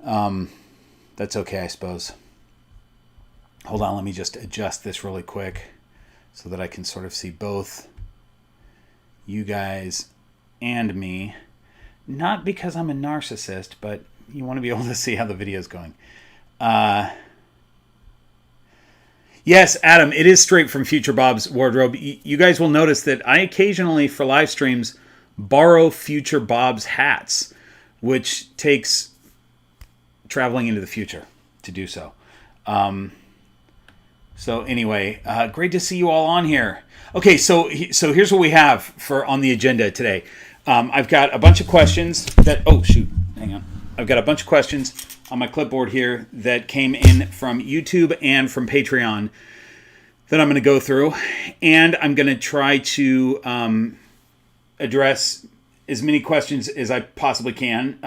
That's okay, I suppose. Hold on, let me just adjust this really quick so that I can sort of see both you guys and me. Not because I'm a narcissist, but you want to be able to see how the video is going. Yes, Adam, it is straight from Future Bob's wardrobe. You guys will notice that I occasionally, for live streams, borrow Future Bob's hats, which takes traveling into the future to do so. So anyway, great to see you all on here. Okay, so here's what we have for on the agenda today. I've got a bunch of questions that... Oh, shoot. Hang on. I've got a bunch of questions on my clipboard here that came in from YouTube and from Patreon that I'm going to go through. And I'm going to try to address as many questions as I possibly can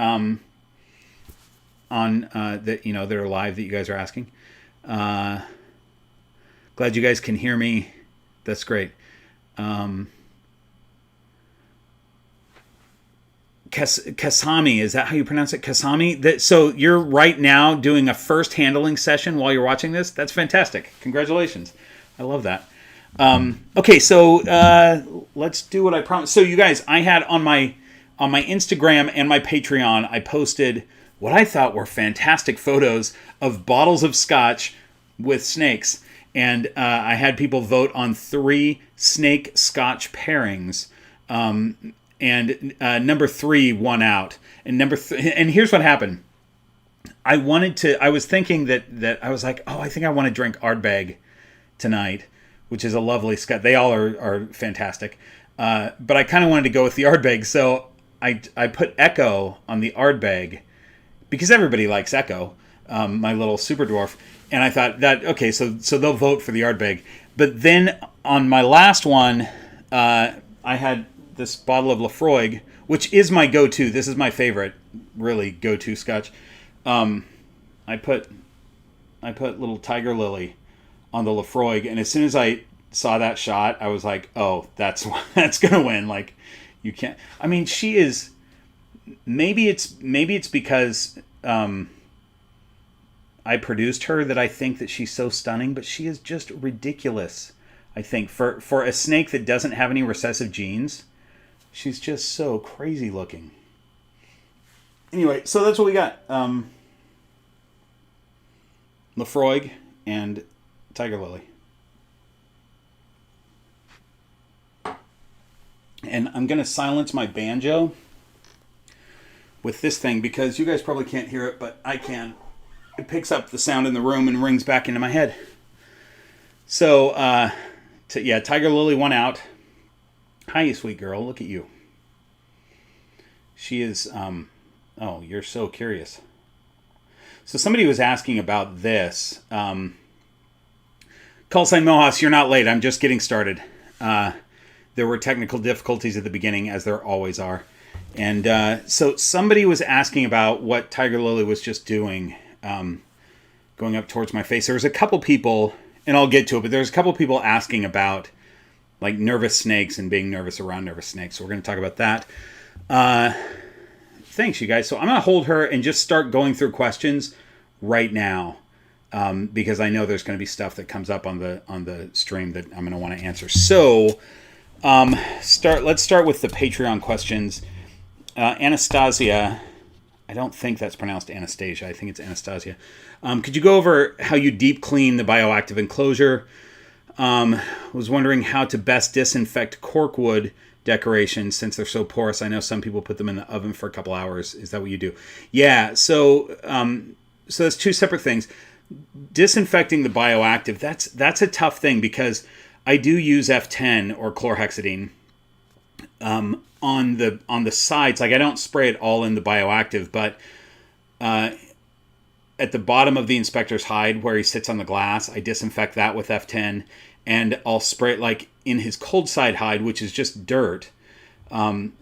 on that that are live that you guys are asking. Glad you guys can hear me. That's great. Kasami, is that how you pronounce it? Kasami? So you're right now doing a first handling session while you're watching this? That's fantastic. Congratulations. I love that. Okay, so let's do what I promised. So you guys, I had on my Instagram and my Patreon, I posted what I thought were fantastic photos of bottles of Scotch with snakes. And I had people vote on 3 snake Scotch pairings. And number 3 won out. And and here's what happened. I was thinking that I was like, I think I want to drink Ardbeg tonight, which is a lovely Scotch. They all are fantastic. But I kind of wanted to go with the Ardbeg. So I put Echo on the Ardbeg because everybody likes Echo, my little super dwarf. And I thought that, okay, so they'll vote for the Ardbeg. But then on my last one, I had this bottle of Lafroig, which is my go-to. This is my favorite, really go-to Scotch. I put little Tiger Lily on the Lafroig, and as soon as I saw that shot, I was like, oh, that's gonna win. Like, you can't. I mean, she is. Maybe it's because I produced her that I think that she's so stunning, but she is just ridiculous. I think for a snake that doesn't have any recessive genes. She's just so crazy looking. Anyway, so that's what we got. Lafroig and Tiger Lily. And I'm going to silence my banjo with this thing because you guys probably can't hear it, but I can. It picks up the sound in the room and rings back into my head. So, Tiger Lily won out. Hi, you sweet girl. Look at you. She is, you're so curious. So somebody was asking about this. Call sign Mohas, you're not late. I'm just getting started. There were technical difficulties at the beginning, as there always are. And so somebody was asking about what Tiger Lily was just doing, going up towards my face. There was a couple people, and I'll get to it, but there's a couple people asking about like nervous snakes and being nervous around nervous snakes. So we're going to talk about that. Thanks, you guys. So I'm going to hold her and just start going through questions right now because I know there's going to be stuff that comes up on the stream that I'm going to want to answer. So let's start with the Patreon questions. Anastasia, I don't think that's pronounced Anastasia. I think it's Anastasia. Could you go over how you deep clean the bioactive enclosure? Was wondering how to best disinfect corkwood decorations since they're so porous. I know some people put them in the oven for a couple hours. Is that what you do? Yeah. So that's 2 separate things. Disinfecting the bioactive. That's a tough thing because I do use F10 or chlorhexidine on the sides. Like I don't spray it all in the bioactive, but at the bottom of the inspector's hide where he sits on the glass, I disinfect that with F10, and I'll spray it like in his cold side hide, which is just dirt. He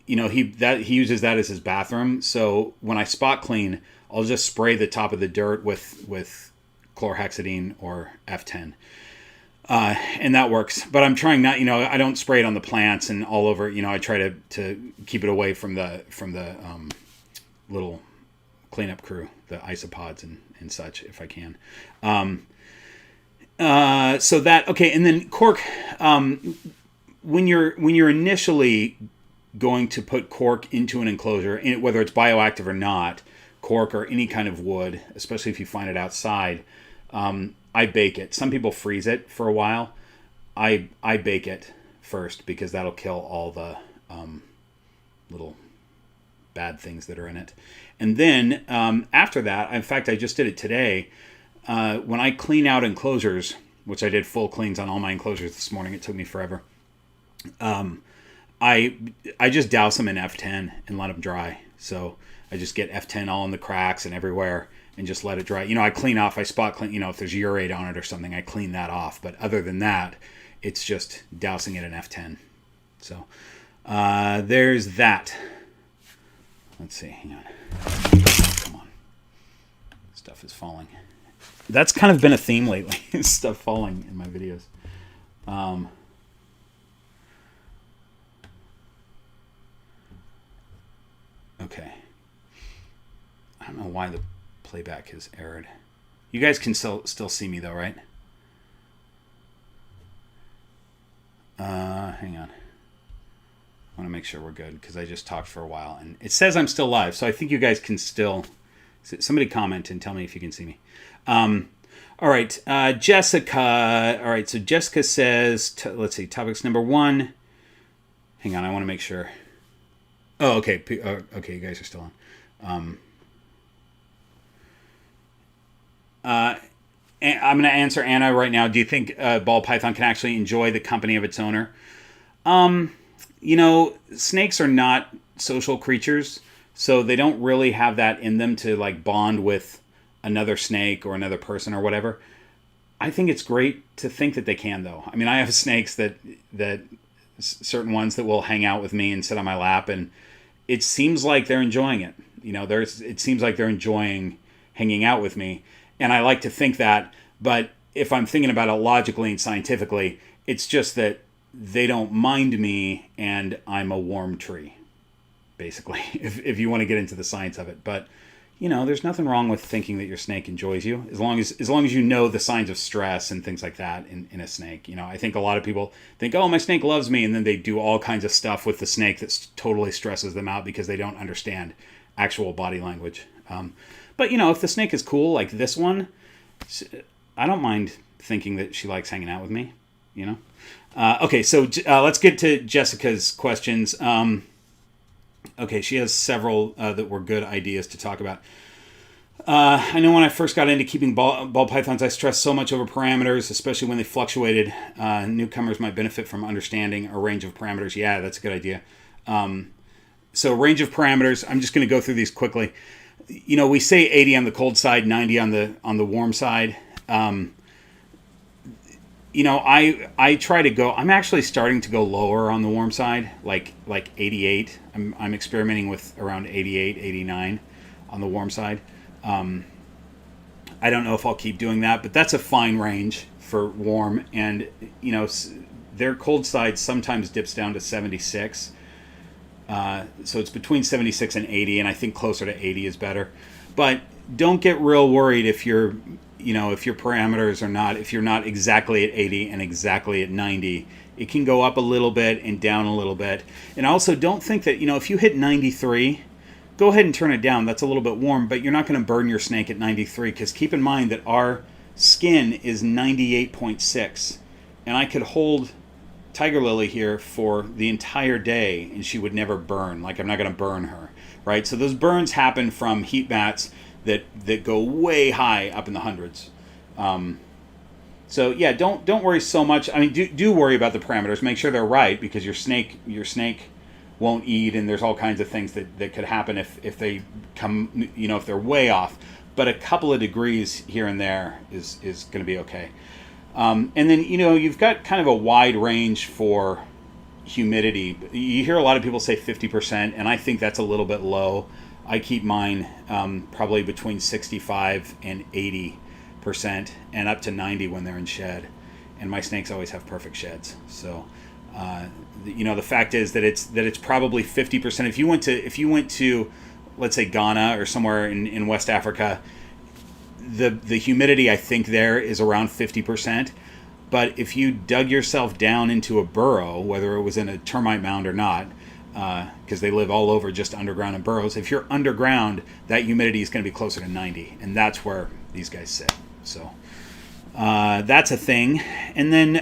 uses that as his bathroom. So when I spot clean, I'll just spray the top of the dirt with chlorhexidine or F10. And that works, but I'm trying not, I don't spray it on the plants and all over, I try to keep it away from the little cleanup crew, the isopods and such, if I can. So that, okay, and then cork, when you're initially going to put cork into an enclosure, whether it's bioactive or not, cork or any kind of wood, especially if you find it outside, I bake it. Some people freeze it for a while. I bake it first because that'll kill all the little bad things that are in it. And then after that, in fact, I just did it today. When I clean out enclosures, which I did full cleans on all my enclosures this morning, it took me forever. I just douse them in F10 and let them dry. So I just get F10 all in the cracks and everywhere and just let it dry. I clean off, I spot clean, if there's urate on it or something, I clean that off. But other than that, it's just dousing it in F10. So there's that. Let's see, hang on. Come on. Stuff is falling. That's kind of been a theme lately, stuff falling in my videos. Okay. I don't know why the playback has errored. You guys can still see me though, right? Hang on. I want to make sure we're good because I just talked for a while and it says I'm still live, so I think you guys can still. Somebody comment and tell me if you can see me. All right, Jessica. All right, so Jessica says, let's see, topics number 1. Hang on, I want to make sure. Oh, okay. Okay, you guys are still on. I'm going to answer Anna right now. Do you think ball python can actually enjoy the company of its owner? Snakes are not social creatures, so they don't really have that in them to like bond with another snake or another person or whatever. I think it's great to think that they can, though. I mean, I have snakes that certain ones that will hang out with me and sit on my lap, and it seems like they're enjoying it. It seems like they're enjoying hanging out with me, and I like to think that. But if I'm thinking about it logically and scientifically, it's just that they don't mind me, and I'm a warm tree, basically. If you want to get into the science of it, but there's nothing wrong with thinking that your snake enjoys you, as long as you know the signs of stress and things like that in a snake. I think a lot of people think, oh, my snake loves me, and then they do all kinds of stuff with the snake that totally stresses them out because they don't understand actual body language. But if the snake is cool, like this one, I don't mind thinking that she likes hanging out with me. Okay, so let's get to Jessica's questions. Okay, she has several that were good ideas to talk about. I know when I first got into keeping ball pythons, I stressed so much over parameters, especially when they fluctuated. Newcomers might benefit from understanding a range of parameters. Yeah, that's a good idea. So range of parameters, I'm just going to go through these quickly. We say 80 on the cold side, 90 on the warm side. I try to go. I'm actually starting to go lower on the warm side, like 88. I'm experimenting with around 88, 89 on the warm side. I don't know if I'll keep doing that, but that's a fine range for warm. And their cold side sometimes dips down to 76. So it's between 76 and 80, and I think closer to 80 is better. But don't get real worried if your parameters are not, if you're not exactly at 80 and exactly at 90. It can go up a little bit and down a little bit. And also don't think that, if you hit 93, go ahead and turn it down. That's a little bit warm, but you're not going to burn your snake at 93, because keep in mind that our skin is 98.6. And I could hold Tiger Lily here for the entire day and she would never burn. Like, I'm not going to burn her, right? So those burns happen from heat mats that go way high up in the hundreds. So yeah, don't worry so much. I mean, do worry about the parameters. Make sure they're right, because your snake won't eat, and there's all kinds of things that could happen if they come, if they're way off. But a couple of degrees here and there is going to be okay. And then you've got kind of a wide range for humidity. You hear a lot of people say 50%, and I think that's a little bit low. I keep mine probably between 65 and 80%, and up to 90 when they're in shed. And my snakes always have perfect sheds. So, the fact is that it's probably 50%. If you went to let's say Ghana or somewhere in West Africa, the humidity, I think, there is around 50%. But if you dug yourself down into a burrow, whether it was in a termite mound or not, because they live all over just underground in burrows, if you're underground, that humidity is going to be closer to 90. And that's where these guys sit. So that's a thing. And then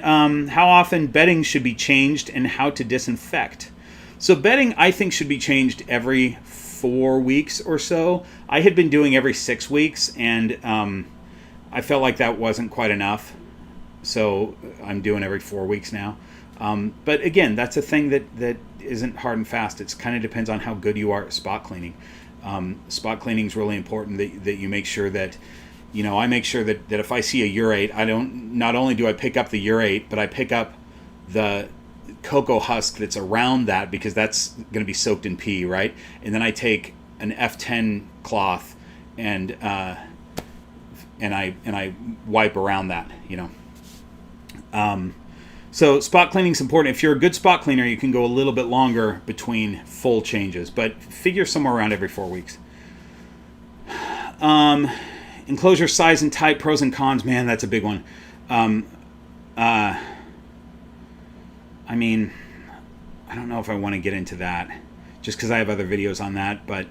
how often bedding should be changed and how to disinfect. So bedding, I think, should be changed every 4 weeks or so. I had been doing every 6 weeks, and I felt like that wasn't quite enough. So I'm doing every 4 weeks now. But again, that's a thing that isn't hard and fast. It kind of depends on how good you are at spot cleaning. Spot cleaning is really important, that you make sure that, I make sure that if I see a urate, not only do I pick up the urate, but I pick up the cocoa husk that's around that, because that's going to be soaked in pee, right? And then I take an F10 cloth and I wipe around that, So spot cleaning is important. If you're a good spot cleaner, you can go a little bit longer between full changes, but figure somewhere around every 4 weeks. Enclosure size and type, pros and cons. Man, that's a big one. I mean, I don't know if I want to get into that, just because I have other videos on that, but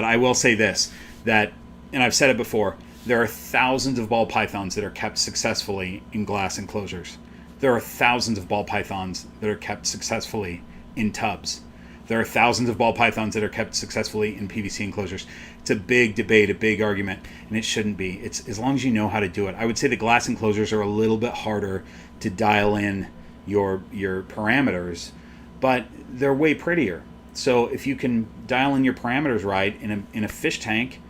I will say this, that, and I've said it before, there are thousands of ball pythons that are kept successfully in glass enclosures. There are thousands of ball pythons that are kept successfully in tubs. There are thousands of ball pythons that are kept successfully in PVC enclosures. It's a big debate, a big argument, and it shouldn't be. It's as long as you know how to do it. I would say the glass enclosures are a little bit harder to dial in your parameters, but they're way prettier. So if you can dial in your parameters right in a fish tank,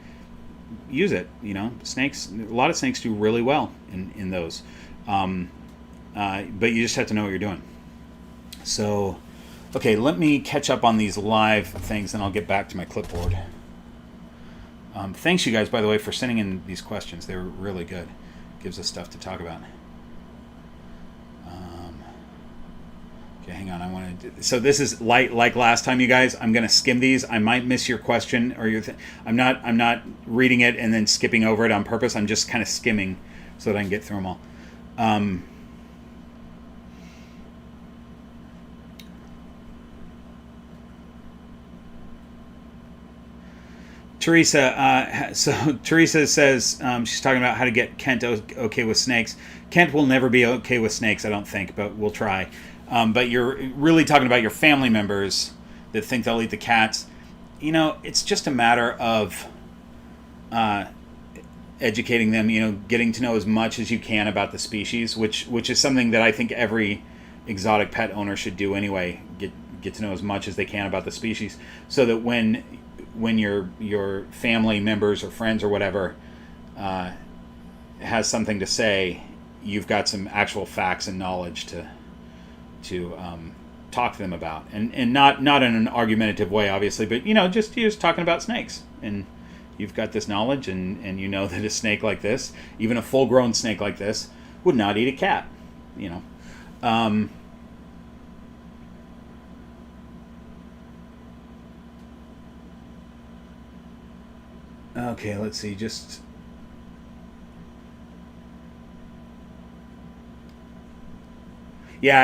use it. Snakes, a lot of snakes do really well in those. But you just have to know what you're doing. So, okay, let me catch up on these live things, and I'll get back to my clipboard. Thanks, you guys, by the way, for sending in these questions. They were really good. Gives us stuff to talk about. Okay, hang on. I want to. So this is like last time, you guys. I'm going to skim these. I might miss your question or your. I'm not reading it and then skipping over it on purpose. I'm just kind of skimming so that I can get through them all. Teresa, so Teresa says she's talking about how to get Kent okay with snakes. Kent will never be okay with snakes, I don't think, but we'll try. But you're really talking about your family members that think they'll eat the cats. It's just a matter of educating them, getting to know as much as you can about the species, which is something that I think every exotic pet owner should do anyway. Get to know as much as they can about the species, so that when your family members or friends or whatever has something to say, you've got some actual facts and knowledge to talk to them about, and not in an argumentative way, obviously, but just talking about snakes, and you've got this knowledge, and you know that a snake like this, even a full-grown snake like this, would not eat a cat. Okay, let's see. Yeah,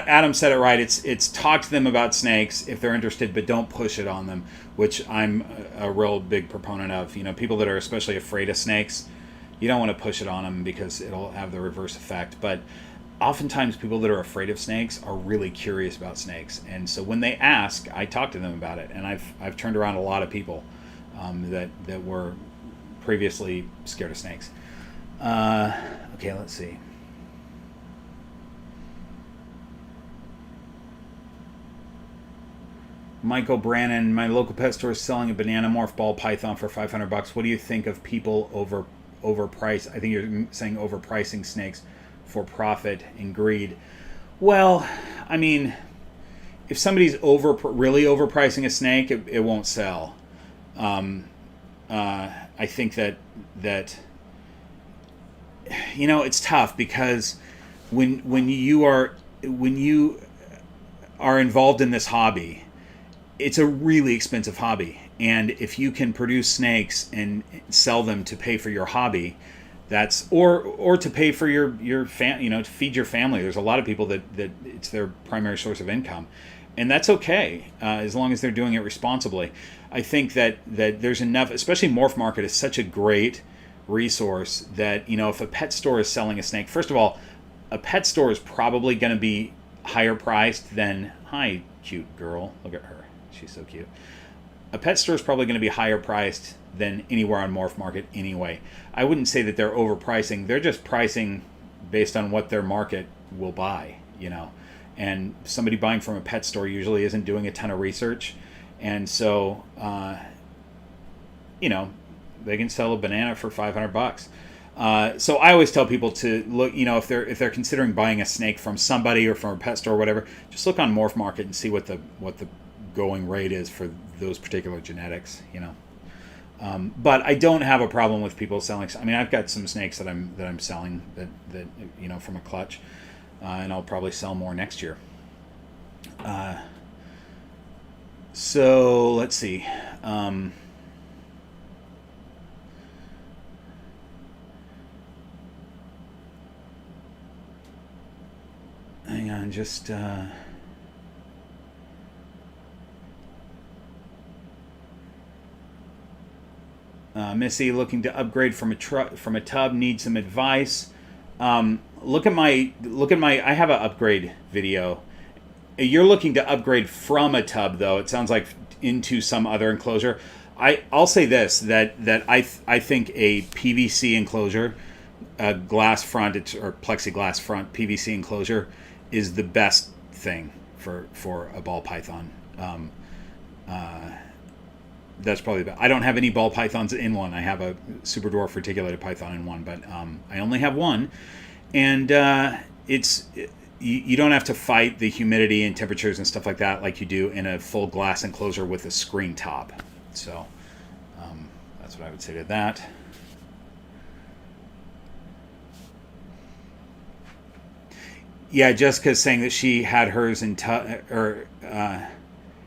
Adam said it right. It's talk to them about snakes if they're interested, but don't push it on them, which I'm a real big proponent of. People that are especially afraid of snakes, you don't want to push it on them because it'll have the reverse effect. But oftentimes people that are afraid of snakes are really curious about snakes, and so when they ask, I talk to them about it, and I've turned around a lot of people that were previously scared of snakes. Okay, let's see. Michael Brannon, my local pet store is selling a banana morph ball python for $500. What do you think of people overprice? I think you're saying overpricing snakes for profit and greed. Well, I mean, if somebody's really overpricing a snake, it won't sell. I think that it's tough, because when you are involved in this hobby, it's a really expensive hobby, And if you can produce snakes and sell them to pay for your hobby, that's or to pay for your to feed your family. There's a lot of people that it's their primary source of income, and that's okay as long as they're doing it responsibly. I think that there's enough, especially Morph Market is such a great resource that, if a pet store is selling a snake, first of all, a pet store is probably going to be higher priced than, hi, cute girl, look at her, she's so cute. A pet store is probably going to be higher priced than anywhere on Morph Market anyway. I wouldn't say that they're overpricing. They're just pricing based on what their market will buy, And somebody buying from a pet store usually isn't doing a ton of research. And so, they can sell a banana for $500. So I always tell people to look, if they're considering buying a snake from somebody or from a pet store or whatever, just look on Morph Market and see what the going rate is for those particular genetics, But I don't have a problem with people selling. I mean, I've got some snakes that I'm selling that from a clutch, and I'll probably sell more next year. So let's see. Hang on, just. Missy looking to upgrade from a tub, needs some advice. Look at my. I have an upgrade video. You're looking to upgrade from a tub, though. It sounds like into some other enclosure. I'll say this that I think a PVC enclosure, a glass front or plexiglass front PVC enclosure, is the best thing for a ball python. That's probably the best. I don't have any ball pythons in one. I have a super dwarf reticulated python in one, but I only have one, and you don't have to fight the humidity and temperatures and stuff like that like you do in a full glass enclosure with a screen top. So that's what I would say to that. Yeah, Jessica's saying that she had hers in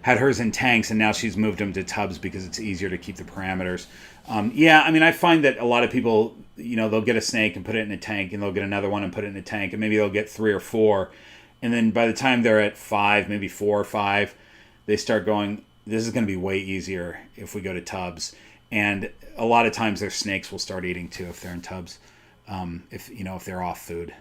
had hers in tanks, and now she's moved them to tubs because it's easier to keep the parameters. Yeah, I mean, I find that a lot of people, they'll get a snake and put it in a tank, and they'll get another one and put it in a tank, and maybe they'll get 3 or 4, and then by the time they're at 5, maybe 4 or 5, they start going, this is going to be way easier if we go to tubs. And a lot of times their snakes will start eating too if they're in tubs, if they're off food.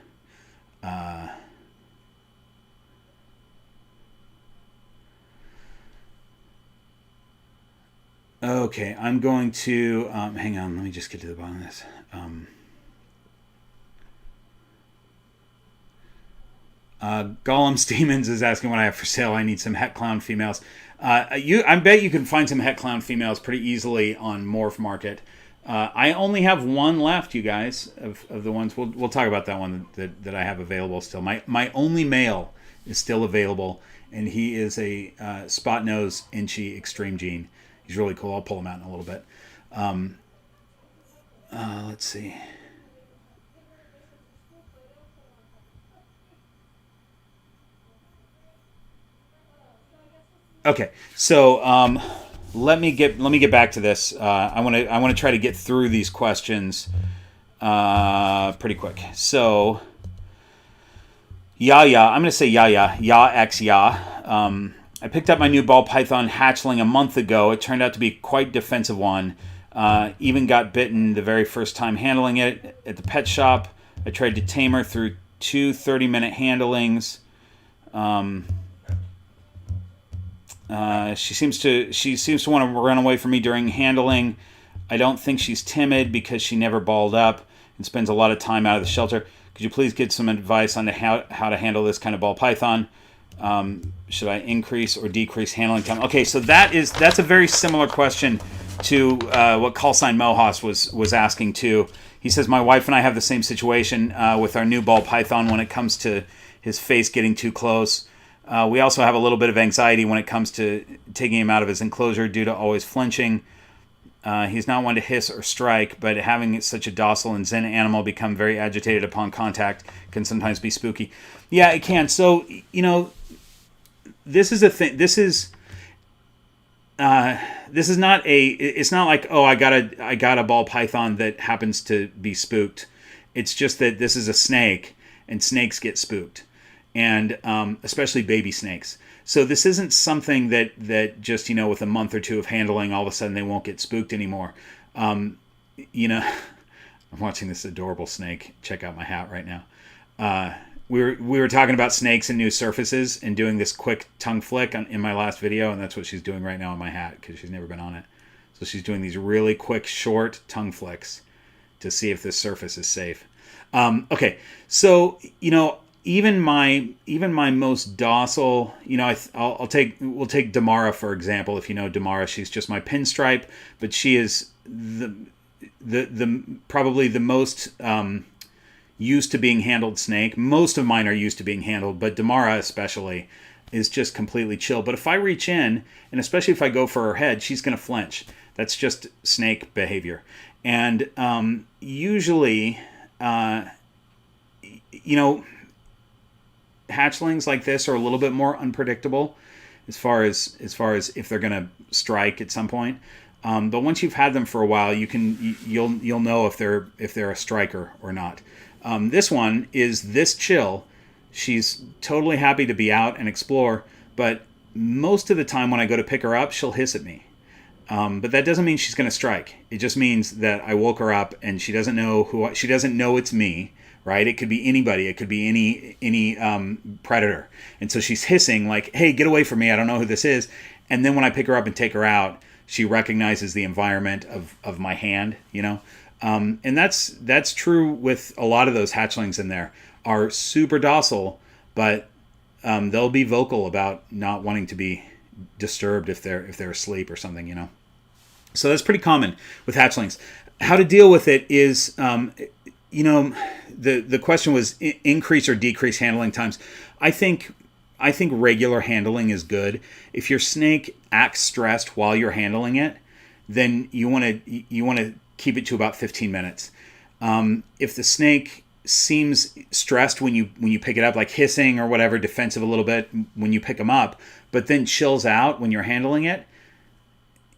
Okay, I'm going to hang on. Let me just get to the bottom of this. Gollum's Demons is asking what I have for sale. I need some het clown females. I bet you can find some het clown females pretty easily on Morph Market. I only have one left, you guys, of the ones. We'll talk about that one that I have available still. My only male is still available, and he is a spot nose inchy extreme gene. He's really cool. I'll pull him out in a little bit. Let's see. Okay, so let me get back to this. I want to try to get through these questions pretty quick. So, I'm going to say Ya X Ya. I picked up my new ball python hatchling a month ago. It turned out to be quite defensive one. Even got bitten the very first time handling it at the pet shop. I tried to tame her through 2 30-minute handlings. She seems to want to run away from me during handling. I don't think she's timid because she never balled up and spends a lot of time out of the shelter. Could you please get some advice on how to handle this kind of ball python? Should I increase or decrease handling time? Okay, so that's a very similar question to what Call Sign Mohas was asking too. He says, my wife and I have the same situation with our new ball python when it comes to his face getting too close. We also have a little bit of anxiety when it comes to taking him out of his enclosure due to always flinching. He's not one to hiss or strike, but having such a docile and zen animal become very agitated upon contact can sometimes be spooky. Yeah, it can. So, this is a thing. this is not it's not like, oh, I got a ball python that happens to be spooked. It's just that this is a snake, and snakes get spooked, and especially baby snakes. So this isn't something that just, with a month or two of handling, all of a sudden they won't get spooked anymore. I'm watching this adorable snake check out my hat right now. We were talking about snakes and new surfaces and doing this quick tongue flick in my last video, and that's what she's doing right now on my hat because she's never been on it. So she's doing these really quick, short tongue flicks to see if this surface is safe. Okay, so even my most docile, we'll take Damara for example. If you know Damara, she's just my pinstripe, but she is the probably the most used to being handled snake. Most of mine are used to being handled, but Damara especially is just completely chill. But if I reach in, and especially if I go for her head, she's going to flinch. That's just snake behavior. And usually, hatchlings like this are a little bit more unpredictable as far as if they're going to strike at some point. But once you've had them for a while, you'll know if they're a striker or not. This one is this chill. She's totally happy to be out and explore, but most of the time when I go to pick her up, she'll hiss at me. But that doesn't mean she's going to strike. It just means that I woke her up and she doesn't know she doesn't know it's me, right? It could be anybody. It could be any predator. And so she's hissing like, "Hey, get away from me. I don't know who this is." And then when I pick her up and take her out, she recognizes the environment of my hand, and that's true with a lot of those hatchlings in there. Are super docile, but they'll be vocal about not wanting to be disturbed if they're asleep or something, So that's pretty common with hatchlings. How to deal with it is, the question was increase or decrease handling times. I think regular handling is good. If your snake acts stressed while you're handling it, then you want to keep it to about 15 minutes. If the snake seems stressed when you pick it up, like hissing or whatever, defensive a little bit when you pick them up, but then chills out when you're handling it,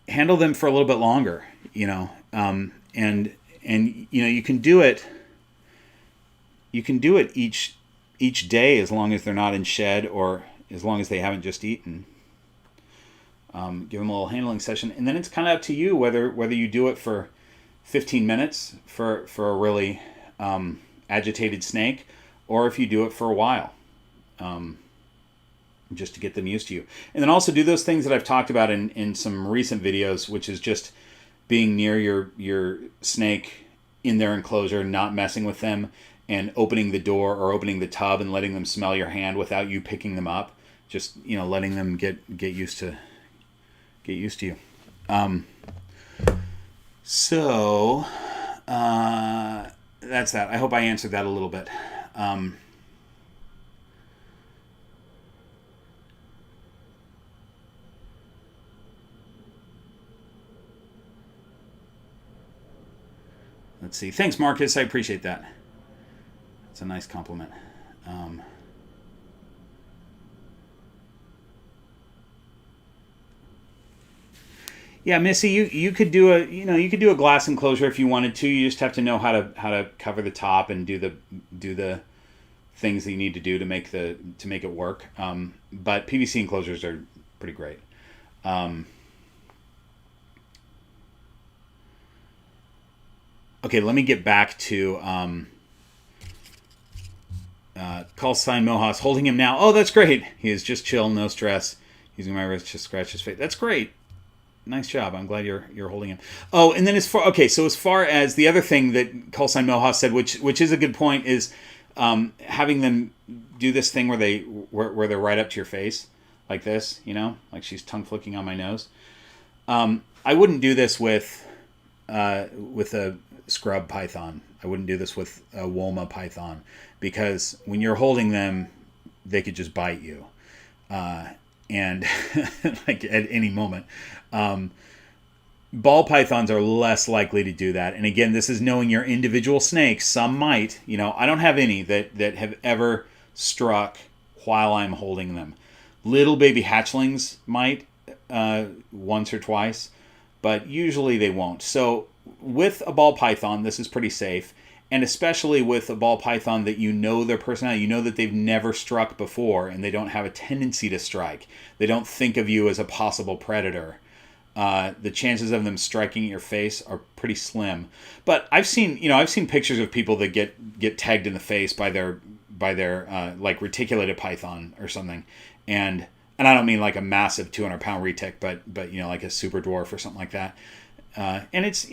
handle them for a little bit longer, and you can do it. You can do it each day as long as they're not in shed or as long as they haven't just eaten. Give them a little handling session, and then it's kind of up to you whether you do it for 15 minutes for a really agitated snake, or if you do it for a while, just to get them used to you. And then also do those things that I've talked about in some recent videos, which is just being near your snake in their enclosure, not messing with them, and opening the door or opening the tub and letting them smell your hand without you picking them up. Just letting them get used to you. So that's that. I hope I answered that a little bit. Let's see. Thanks, Marcus. I appreciate that. It's a nice compliment. Yeah, Missy, you could do a glass enclosure if you wanted to. You just have to know how to cover the top and do the things that you need to do to make it work. But PVC enclosures are pretty great. Okay, let me get back to call sign Mohas. Holding him now. Oh, that's great. He is just chill, no stress. Using my wrist to scratch his face. That's great. Nice job. I'm glad you're holding him. Oh, and then as far as the other thing that call sign Mohas said, which is a good point, is having them do this thing where they're right up to your face, like this, like she's tongue flicking on my nose. I wouldn't do this with a scrub python. I wouldn't do this with a Woma python, because when you're holding them, they could just bite you, and like at any moment. Ball pythons are less likely to do that. And again, this is knowing your individual snakes. Some might, I don't have any that have ever struck while I'm holding them. Little baby hatchlings might, once or twice, but usually they won't. So with a ball python, this is pretty safe. And especially with a ball python that you know their personality, you know that they've never struck before and they don't have a tendency to strike. They don't think of you as a possible predator. The chances of them striking at your face are pretty slim. But I've seen pictures of people that get tagged in the face by their like reticulated python or something, and I don't mean like a massive 200-pound retic, but like a super dwarf or something like that. And it's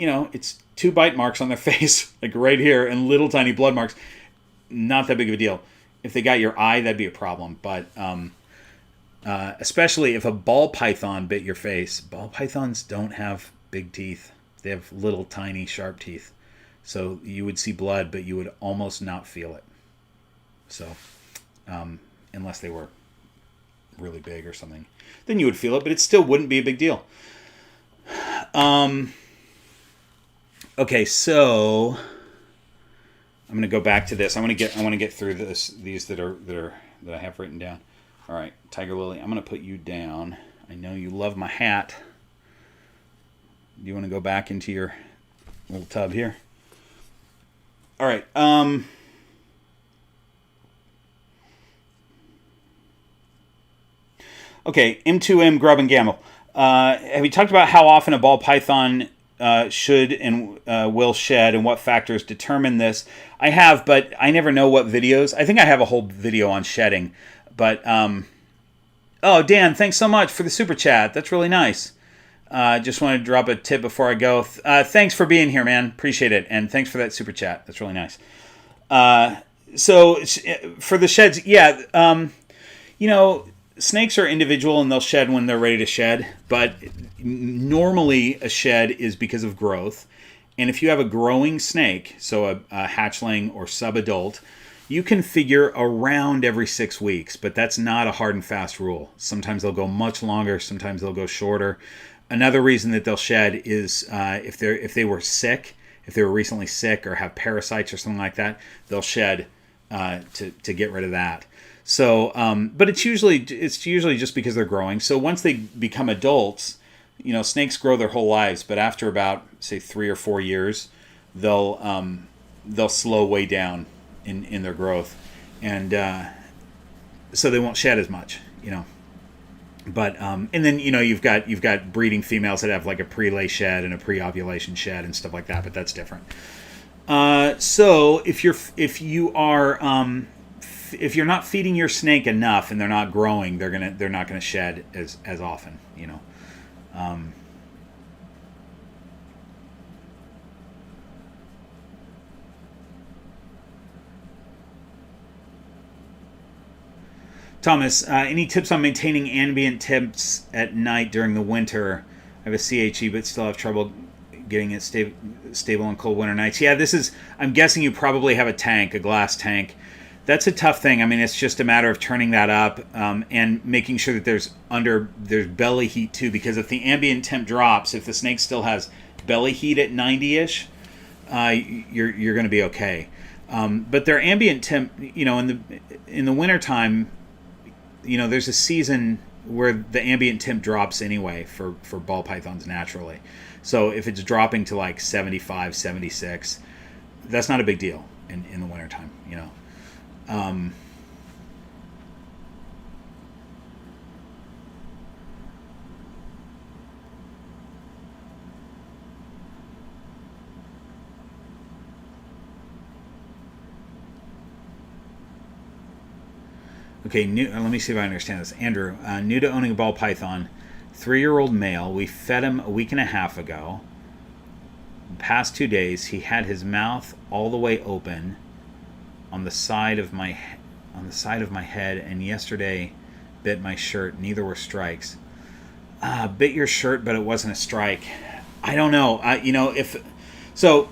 2 bite marks on their face, like right here, and little tiny blood marks. Not that big of a deal. If they got your eye, that'd be a problem. But especially if a ball python bit your face, ball pythons don't have big teeth. They have little tiny sharp teeth. So you would see blood, but you would almost not feel it. So unless they were really big or something, then you would feel it, but it still wouldn't be a big deal. Okay, so I'm going to go back to this. I want to get through these that I have written down. All right, Tiger Lily, I'm going to put you down. I know you love my hat. Do you want to go back into your little tub here? All right. Okay, M2M Grub and Gamble. Have you talked about how often a ball python should and will shed and what factors determine this? I have, but I never know what videos. I think I have a whole video on shedding. But, oh, Dan, thanks so much for the super chat. That's really nice. Just wanted to drop a tip before I go. Thanks for being here, man. Appreciate it. And thanks for that super chat. That's really nice. So for the sheds, yeah, snakes are individual and they'll shed when they're ready to shed, but normally a shed is because of growth. And if you have a growing snake, so a hatchling or subadult, you can figure around every 6 weeks, but that's not a hard and fast rule. Sometimes they'll go much longer, sometimes they'll go shorter. Another reason that they'll shed is if they were sick, if they were recently sick or have parasites or something like that, they'll shed to get rid of that. So, but it's usually just because they're growing. So once they become adults, snakes grow their whole lives, but after about say 3 or 4 years, they'll slow way down in their growth, and so they won't shed as much, But and then you've got breeding females that have like a pre-lay shed and a pre-ovulation shed and stuff like that, but that's different. So if you're not feeding your snake enough and they're not growing, they're not gonna shed as often, Thomas, any tips on maintaining ambient temps at night during the winter? I have a CHE, but still have trouble getting it stable on cold winter nights. Yeah, I'm guessing you probably have a glass tank. That's a tough thing. I mean, it's just a matter of turning that up and making sure that there's belly heat too, because if the ambient temp drops, if the snake still has belly heat at 90-ish, you're going to be okay. But their ambient temp, in the wintertime, there's a season where the ambient temp drops anyway for ball pythons naturally. So if it's dropping to like 75, 76, that's not a big deal in the wintertime, Okay, let me see if I understand this. Andrew, new to owning a ball python, 3-year-old male. We fed him a week and a half ago. The past 2 days, he had his mouth all the way open on the side of my head, and yesterday bit my shirt. Neither were strikes. Bit your shirt, but it wasn't a strike. I don't know. If a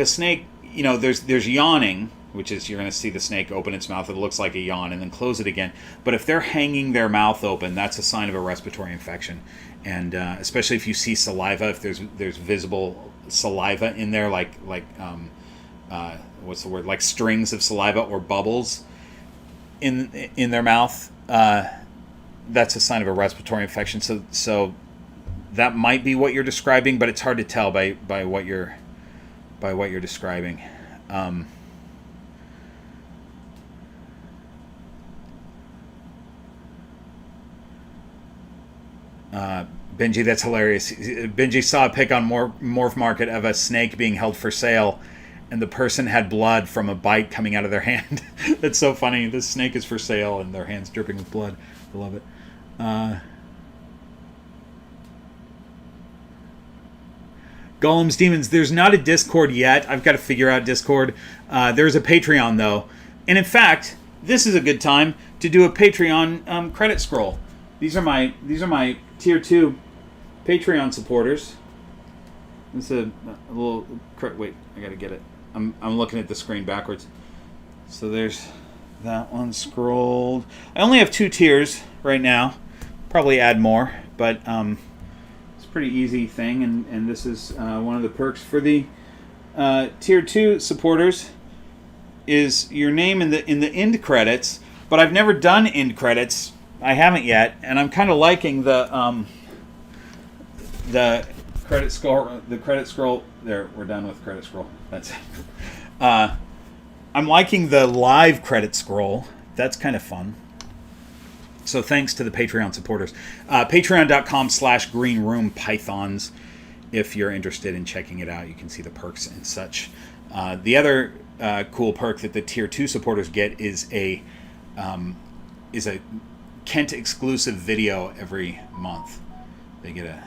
snake, there's yawning, which is you're going to see the snake open its mouth. It looks like a yawn and then close it again. But if they're hanging their mouth open, that's a sign of a respiratory infection. And especially if you see saliva, if there's visible saliva in there, like what's the word? Like strings of saliva or bubbles in their mouth, that's a sign of a respiratory infection. So that might be what you're describing, but it's hard to tell by what you're describing. Benji, that's hilarious. Benji saw a pic on Morph Market of a snake being held for sale, and the person had blood from a bite coming out of their hand. That's so funny. This snake is for sale, and their hand's dripping with blood. I love it. Golems Demons, there's not a Discord yet. I've got to figure out Discord. There's a Patreon, though. And in fact, this is a good time to do a Patreon credit scroll. These are my Tier 2 Patreon supporters. It's a little... Wait, I got to get it. I'm looking at the screen backwards. So there's that one scrolled. I only have 2 tiers right now. Probably add more, but... it's a pretty easy thing, and this is one of the perks for the Tier 2 supporters is your name in the end credits, but I've never done end credits. I haven't yet, and I'm kind of liking the credit scroll. The credit scroll. There, we're done with credit scroll. That's it. I'm liking the live credit scroll. That's kind of fun. So thanks to the Patreon supporters. Patreon.com/greenroompythons. If you're interested in checking it out, you can see the perks and such. The other cool perk that the Tier 2 supporters get is a Kent exclusive video every month. They get a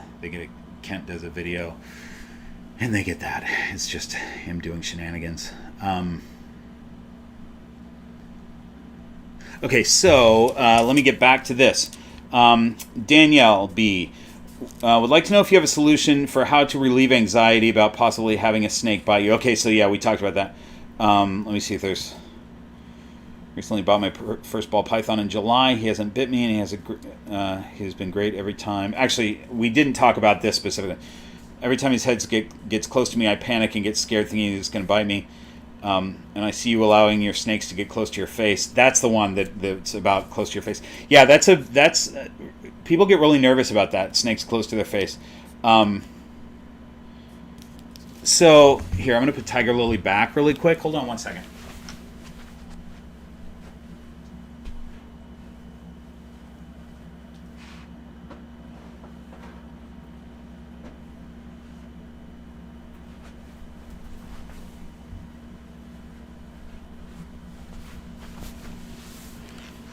Kent does a video, and they get that. It's just him doing shenanigans. Okay, so let me get back to this. Danielle B. Would like to know if you have a solution for how to relieve anxiety about possibly having a snake bite you. Okay, so yeah, we talked about that. Let me see if there's... Recently bought my first ball python in July. He hasn't bit me, and he's been great every time. Actually, we didn't talk about this specifically. Every time his head gets close to me, I panic and get scared thinking he's going to bite me. And I see you allowing your snakes to get close to your face. That's the one that's about close to your face. Yeah, that's people get really nervous about that, snakes close to their face. So here, I'm going to put Tiger Lily back really quick. Hold on one second.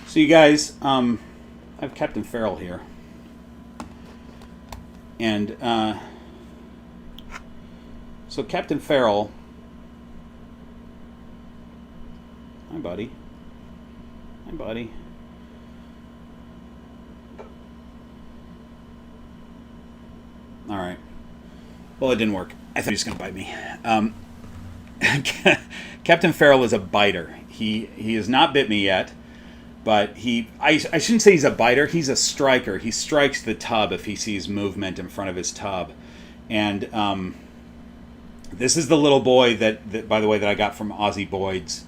So you guys, I have Captain Feral here. And so Captain Feral... Hi, buddy. Hi, buddy. All right. Well, it didn't work. I thought he was going to bite me. Captain Feral is a biter. He has not bit me yet. But I shouldn't say he's a biter, he's a striker. He strikes the tub if he sees movement in front of his tub. And this is the little boy that, by the way, that I got from Aussie Boyd's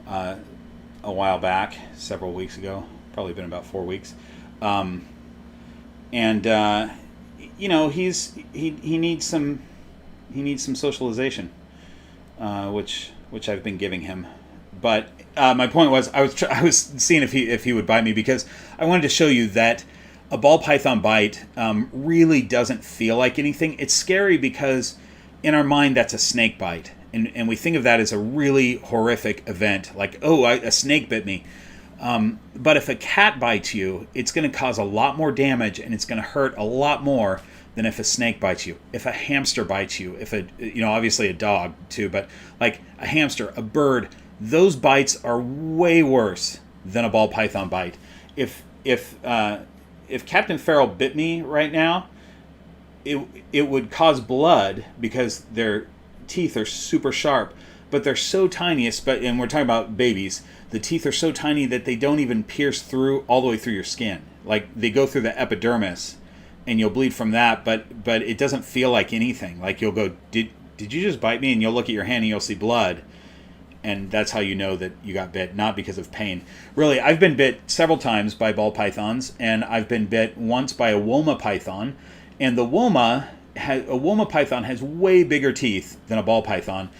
a while back, several weeks ago. Probably been about 4 weeks. You know, he needs some socialization, which I've been giving him. But my point was, I was seeing if he would bite me, because I wanted to show you that a ball python bite really doesn't feel like anything. It's scary because in our mind that's a snake bite, and we think of that as a really horrific event, like, oh, a snake bit me. But if a cat bites you, it's going to cause a lot more damage, and it's going to hurt a lot more than if a snake bites you. If a hamster bites you, obviously a dog too, but like a hamster, a bird. Those bites are way worse than a ball python bite. If Captain Feral bit me right now, it would cause blood because their teeth are super sharp, but they're so tiny. And we're talking about babies. The teeth are so tiny that they don't even pierce through all the way through your skin. Like, they go through the epidermis, and you'll bleed from that. But it doesn't feel like anything. Like, you'll go, did you just bite me? And you'll look at your hand and you'll see blood. And that's how you know that you got bit, not because of pain. Really, I've been bit several times by ball pythons, and I've been bit once by a Woma python, And the a Woma python has way bigger teeth than a ball python,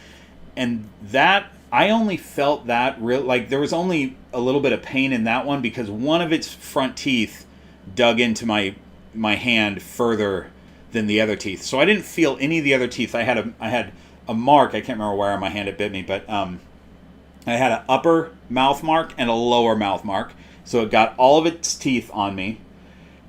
and that I only felt that real like there was only a little bit of pain in that one because one of its front teeth dug into my hand further than the other teeth. So I didn't feel any of the other teeth. I had a mark. I can't remember where on my hand it bit me, but I had an upper mouth mark and a lower mouth mark. So it got all of its teeth on me,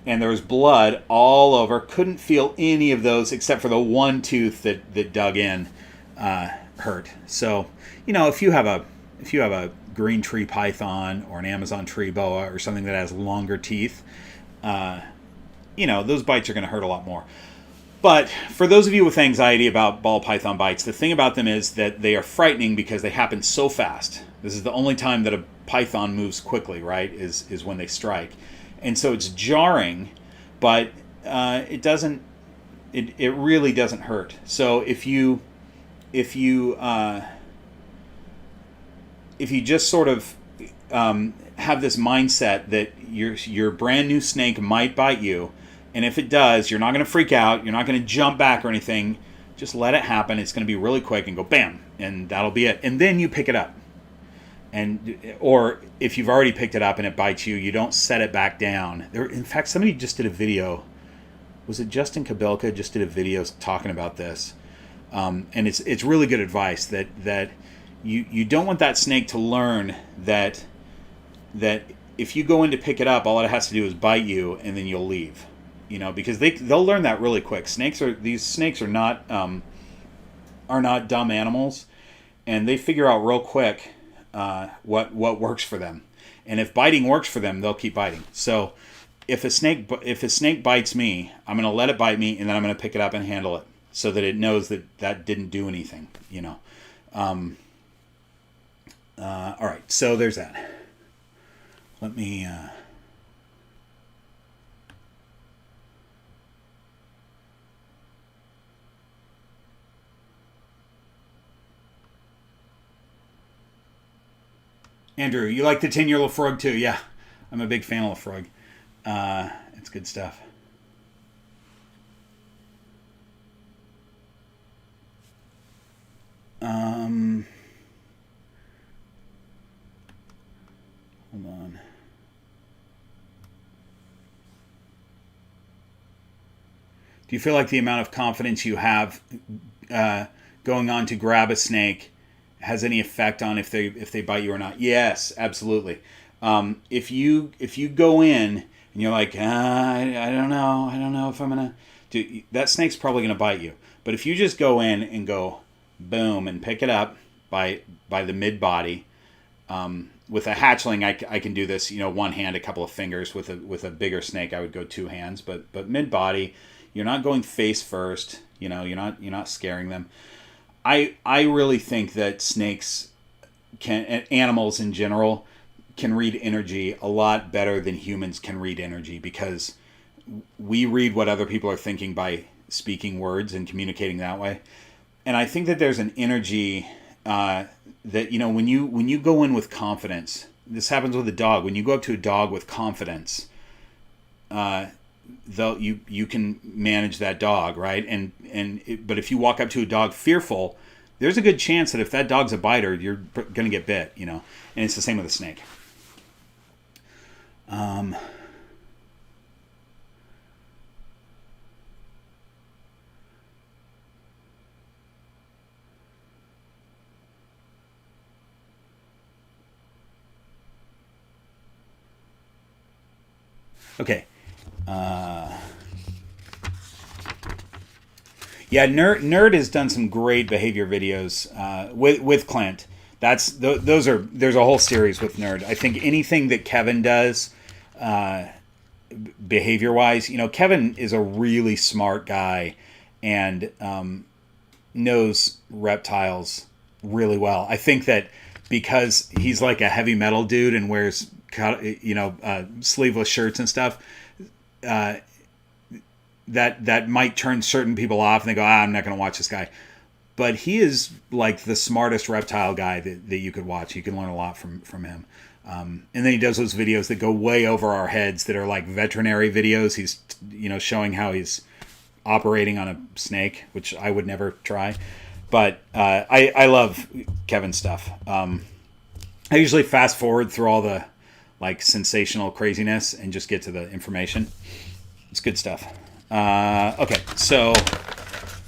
and there was blood all over. Couldn't feel any of those except for the one tooth that dug in hurt. So, if you have a green tree python or an Amazon tree boa or something that has longer teeth, those bites are going to hurt a lot more. But for those of you with anxiety about ball python bites, the thing about them is that they are frightening because they happen so fast. This is the only time that a python moves quickly, right, is when they strike. And so it's jarring, but it really doesn't hurt. So if you just sort of have this mindset that your brand new snake might bite you, and if it does, you're not going to freak out, you're not going to jump back or anything, just let it happen. It's going to be really quick and go bam, and that'll be it. And then you pick it up. Or if you've already picked it up and it bites you, you don't set it back down. In fact, somebody just did a video. Was it Justin Kabilka just did a video talking about this? And it's really good advice that you don't want that snake to learn that if you go in to pick it up, all it has to do is bite you, and then you'll leave. Because they'll learn that really quick. These snakes are not dumb animals, and they figure out real quick what works for them. And if biting works for them, they'll keep biting. So if a snake bites me, I'm going to let it bite me, and then I'm going to pick it up and handle it so that it knows that didn't do anything. All right, so there's that. Let me Andrew, you like the 10-year Lafroig too? Yeah, I'm a big fan of Lafroig. It's good stuff. Hold on. Do you feel like the amount of confidence you have going on to grab a snake has any effect on if they bite you or not? Yes, absolutely. If you go in and you're like, I don't know if I'm gonna do that, snake's probably gonna bite you. But if you just go in and go boom and pick it up by the mid body, with a hatchling, I can do this. One hand, a couple of fingers. With a bigger snake, I would go two hands. But mid body, you're not going face first. You're not scaring them. I really think that snakes animals in general can read energy a lot better than humans can read energy, because we read what other people are thinking by speaking words and communicating that way. And I think that there's an energy that when you go in with confidence, this happens with a dog. When you go up to a dog with confidence, you can manage that dog, right? But if you walk up to a dog fearful, there's a good chance that if that dog's a biter, you're going to get bit, And it's the same with a snake. Okay. Yeah, Nerd has done some great behavior videos with Clint. There's a whole series with Nerd. I think anything that Kevin does behavior wise, Kevin is a really smart guy and knows reptiles really well. I think that because he's like a heavy metal dude and wears sleeveless shirts and stuff, that might turn certain people off and they go, I'm not going to watch this guy. But he is like the smartest reptile guy that you could watch. You can learn a lot from him. And then he does those videos that go way over our heads that are like veterinary videos. He's, showing how he's operating on a snake, which I would never try. But I love Kevin's stuff. I usually fast forward through all the like sensational craziness and just get to the information. It's good stuff. Okay, so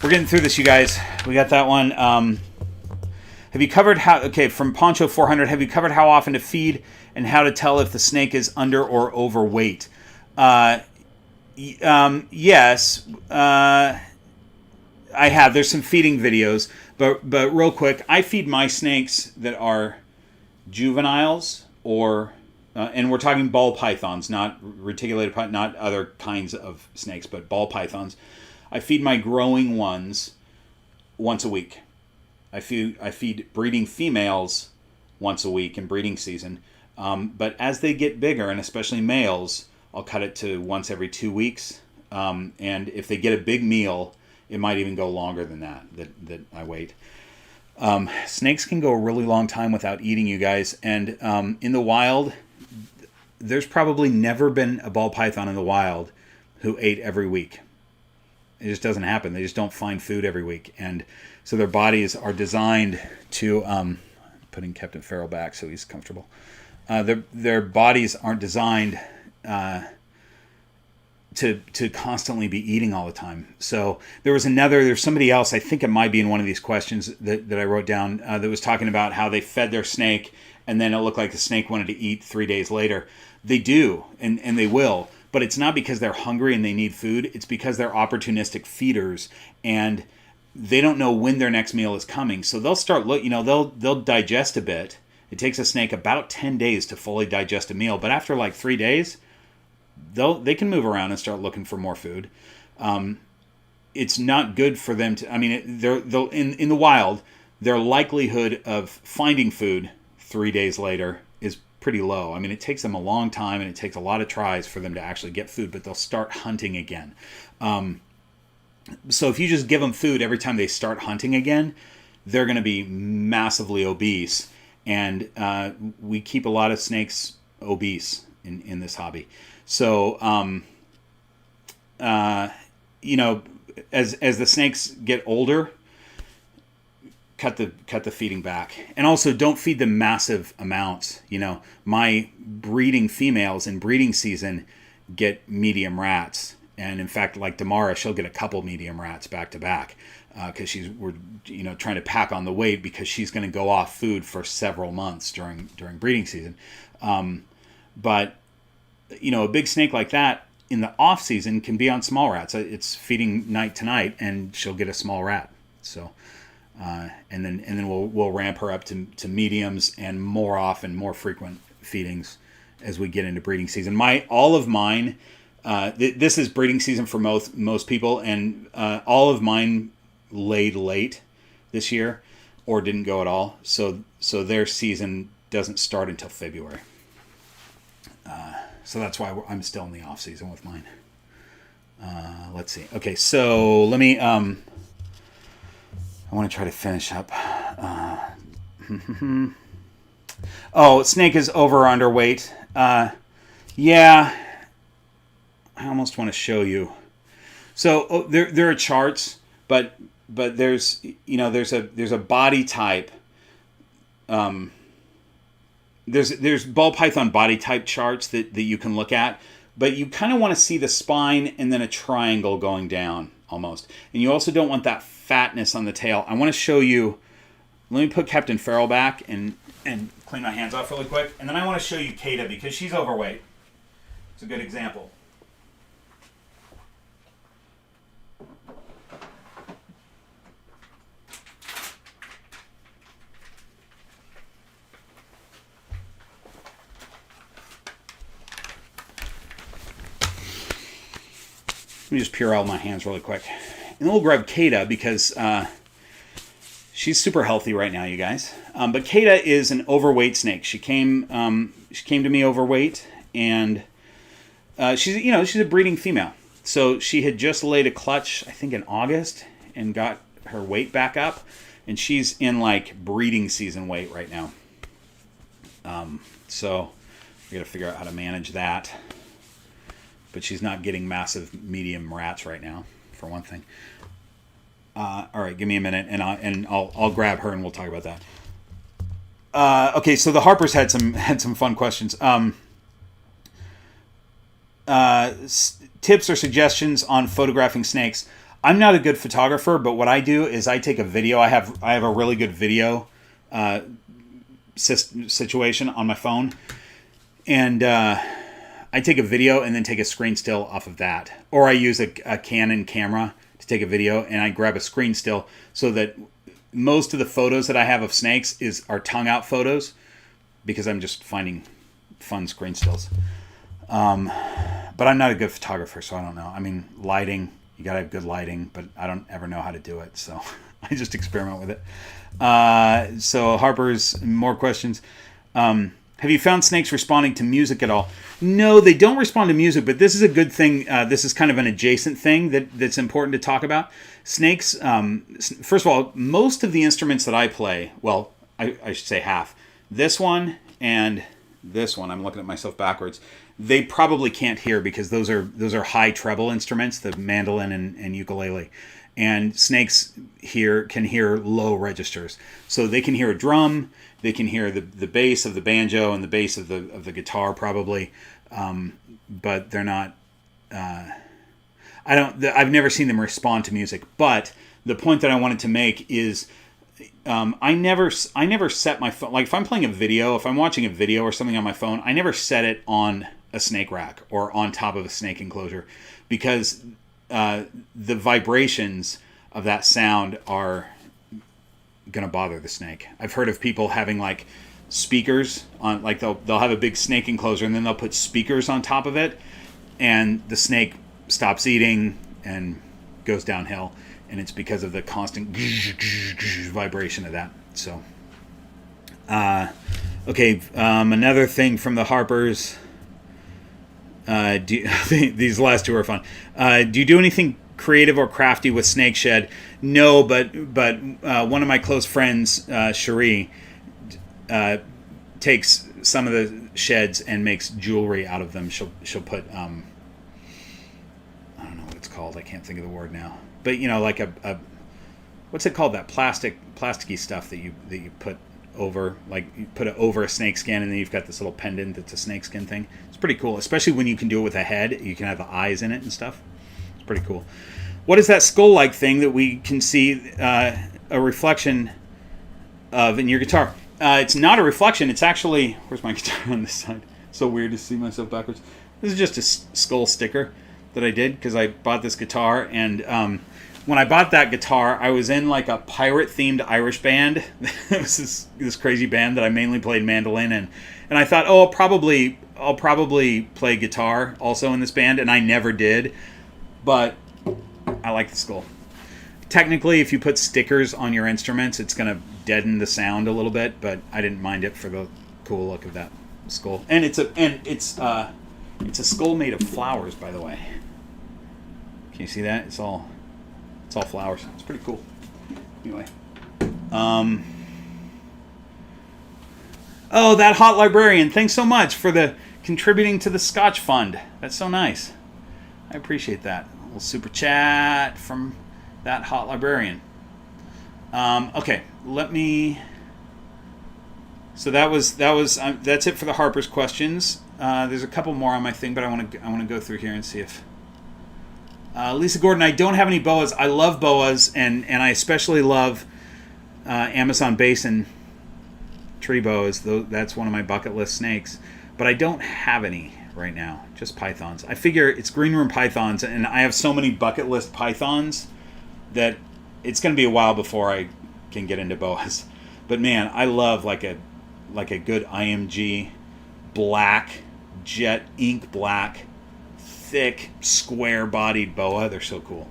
we're getting through this, you guys. We got that one. Have you covered how? Okay, from Poncho 400. Have you covered how often to feed and how to tell if the snake is under or overweight? Yes. I have. There's some feeding videos, but real quick, I feed my snakes that are juveniles or, and we're talking ball pythons, not reticulated pythons, not other kinds of snakes, but ball pythons. I feed my growing ones once a week. I feed breeding females once a week in breeding season. But as they get bigger, and especially males, I'll cut it to once every 2 weeks. And if they get a big meal, it might even go longer than that I wait. Snakes can go a really long time without eating, you guys. And in the wild, there's probably never been a ball python in the wild who ate every week. It just doesn't happen. They just don't find food every week. And so their bodies are designed to, putting Captain Farrell back so he's comfortable. Their bodies aren't designed to constantly be eating all the time. So there's somebody else, I think it might be in one of these questions that I wrote down, that was talking about how they fed their snake and then it looked like the snake wanted to eat 3 days later. They do, and they will, but it's not because they're hungry and they need food. It's because they're opportunistic feeders and they don't know when their next meal is coming. So they'll start they'll digest a bit. It takes a snake about 10 days to fully digest a meal, but after like 3 days, they can move around and start looking for more food. It's not good for them to. I mean, they'll in the wild, their likelihood of finding food 3 days later is pretty low. I mean, it takes them a long time and it takes a lot of tries for them to actually get food, but they'll start hunting again. So if you just give them food every time they start hunting again, they're going to be massively obese. And we keep a lot of snakes obese in this hobby. So, as the snakes get older, cut the feeding back, and also don't feed them massive amounts. My breeding females in breeding season get medium rats, and in fact, like Damara, she'll get a couple medium rats back to back because we're trying to pack on the weight because she's going to go off food for several months during breeding season. But a big snake like that in the off season can be on small rats. It's feeding night to night, and she'll get a small rat. So, and then we'll ramp her up to mediums and more frequent feedings as we get into breeding season. All of mine, this is breeding season for most people, and all of mine laid late this year or didn't go at all. So their season doesn't start until February. So that's why I'm still in the off season with mine. Let's see. Okay, so let me. I want to try to finish up. Oh, snake is over or underweight. Yeah. I almost want to show you. So there are charts, but there's a body type. There's ball python body type charts that you can look at, but you kind of want to see the spine and then a triangle going down almost. And you also don't want that fatness on the tail. I want to show you, let me put Captain Farrell back and clean my hands off really quick. And then I want to show you Kata because she's overweight. It's a good example. Let me just Purell my hands really quick. And then we'll grab Kata because she's super healthy right now, you guys. But Kata is an overweight snake. She came to me overweight, and she's a breeding female. So she had just laid a clutch, I think in August, and got her weight back up, and she's in like breeding season weight right now. So we got to figure out how to manage that. But she's not getting massive medium rats right now for one thing. All right, give me a minute, and I'll grab her, and we'll talk about that. Okay, so the Harpers had some fun questions. Tips or suggestions on photographing snakes. I'm not a good photographer, but what I do is I take a video. I have a really good video situation on my phone, and I take a video and then take a screen still off of that, or I use a Canon camera to take a video, and I grab a screen still, so that most of the photos that I have of snakes are tongue out photos, because I'm just finding fun screen stills. But I'm not a good photographer, so I don't know. I mean, lighting, you gotta have good lighting, but I don't ever know how to do it, so I just experiment with it. So Harper's, more questions. Have you found snakes responding to music at all? No, they don't respond to music, but this is a good thing. This is kind of an adjacent thing that's important to talk about. Snakes, first of all, most of the instruments that I play, well, I should say half. This one and this one, I'm looking at myself backwards, they probably can't hear, because those are high treble instruments, the mandolin and ukulele. And snakes can hear low registers. So they can hear a drum, they can hear the bass of the banjo and the bass of the guitar probably, but they're not. I've never seen them respond to music. But the point that I wanted to make is, I never set my phone, like if I'm playing a video, if I'm watching a video or something on my phone, I never set it on a snake rack or on top of a snake enclosure, because the vibrations of that sound are gonna bother the snake. I've heard of people having like speakers on, like they'll have a big snake enclosure and then they'll put speakers on top of it, and the snake stops eating and goes downhill, and it's because of the constant vibration of that. So okay, another thing from the Harpers. These last two are fun. Do you do anything creative or crafty with snake shed? No, but one of my close friends, Cherie, takes some of the sheds and makes jewelry out of them. She'll put I don't know what it's called. I can't think of the word now. But like a what's it called? That plasticky stuff that you put over, like you put it over a snake skin, and then you've got this little pendant that's a snake skin thing. It's pretty cool, especially when you can do it with a head. You can have the eyes in it and stuff. It's pretty cool. What is that skull-like thing that we can see a reflection of in your guitar? It's not a reflection. It's actually... Where's my guitar on this side? It's so weird to see myself backwards. This is just a skull sticker that I did because I bought this guitar, and when I bought that guitar, I was in like a pirate-themed Irish band. It was this crazy band that I mainly played mandolin in, and I thought, oh, I'll probably play guitar also in this band, and I never did. But I like the skull. Technically, if you put stickers on your instruments, it's going to deaden the sound a little bit, but I didn't mind it for the cool look of that skull. And it's a skull made of flowers, by the way. Can you see that? It's all flowers. It's pretty cool. Anyway. Oh, that hot librarian. Thanks so much for the contributing to the Scotch fund. That's so nice. I appreciate that. A little super chat from that hot librarian. Okay, let me... So that's it for the Harper's questions. There's a couple more on my thing, but I want to go through here and see if... Lisa Gordon, I don't have any boas. I love boas, and I especially love Amazon basin tree boas. That's one of my bucket list snakes. But I don't have any right now, just pythons. I figure it's green room pythons, and I have so many bucket list pythons that it's going to be a while before I can get into boas. But man, I love like a good IMG black, jet ink black, thick, square-bodied boa. They're so cool.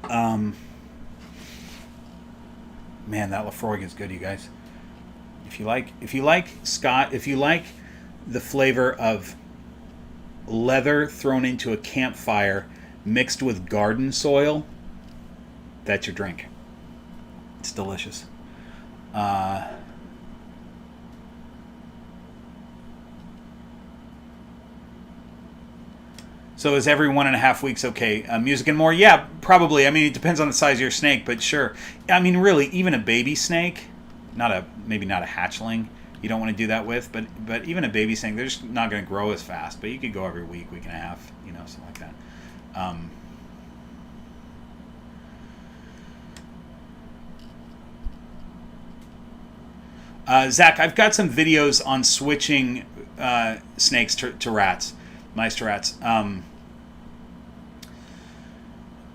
Man, that Lafroig is good, you guys. If you like Scott, if you like the flavor of leather thrown into a campfire mixed with garden soil, that's your drink. It's delicious. So is every 1.5 weeks okay? Music and more? Yeah, probably. I mean, it depends on the size of your snake, but sure. I mean, really, even a baby snake, maybe not a hatchling, you don't want to do that with, but even a baby snake, they're just not going to grow as fast. But you could go every week, week and a half, something like that. Zach, I've got some videos on switching snakes to rats, mice to rats.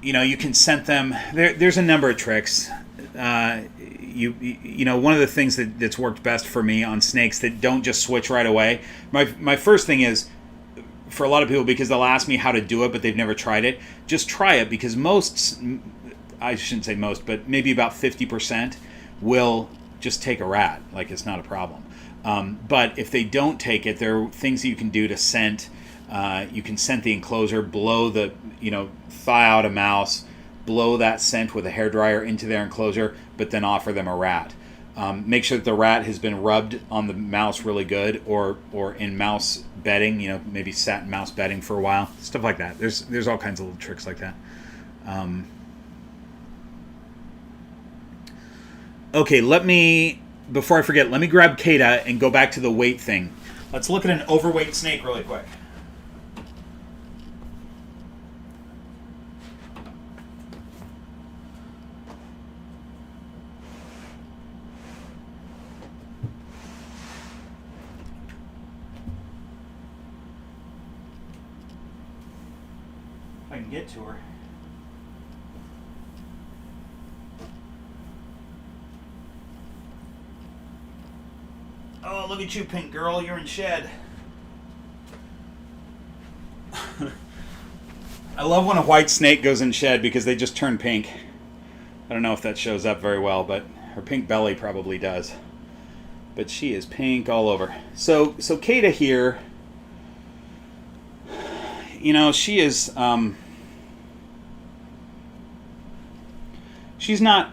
You can scent them. There's a number of tricks. One of the things that's worked best for me on snakes that don't just switch right away. My first thing is, for a lot of people, because they'll ask me how to do it, but they've never tried it, just try it, because I shouldn't say most, but maybe about 50% will just take a rat. Like, it's not a problem. But if they don't take it, there are things that you can do to scent. You can scent the enclosure, blow thaw out a mouse, blow that scent with a hairdryer into their enclosure, but then offer them a rat. Make sure that the rat has been rubbed on the mouse really good, or in mouse bedding, maybe sat in mouse bedding for a while, stuff like that. There's all kinds of little tricks like that. Okay, before I forget, let me grab Kata and go back to the weight thing. Let's look at an overweight snake really quick. If I can get to her. Oh, look at you, pink girl. You're in shed. I love when a white snake goes in shed because they just turn pink. I don't know if that shows up very well, but her pink belly probably does. But she is pink all over. So Kata here, she is, she's not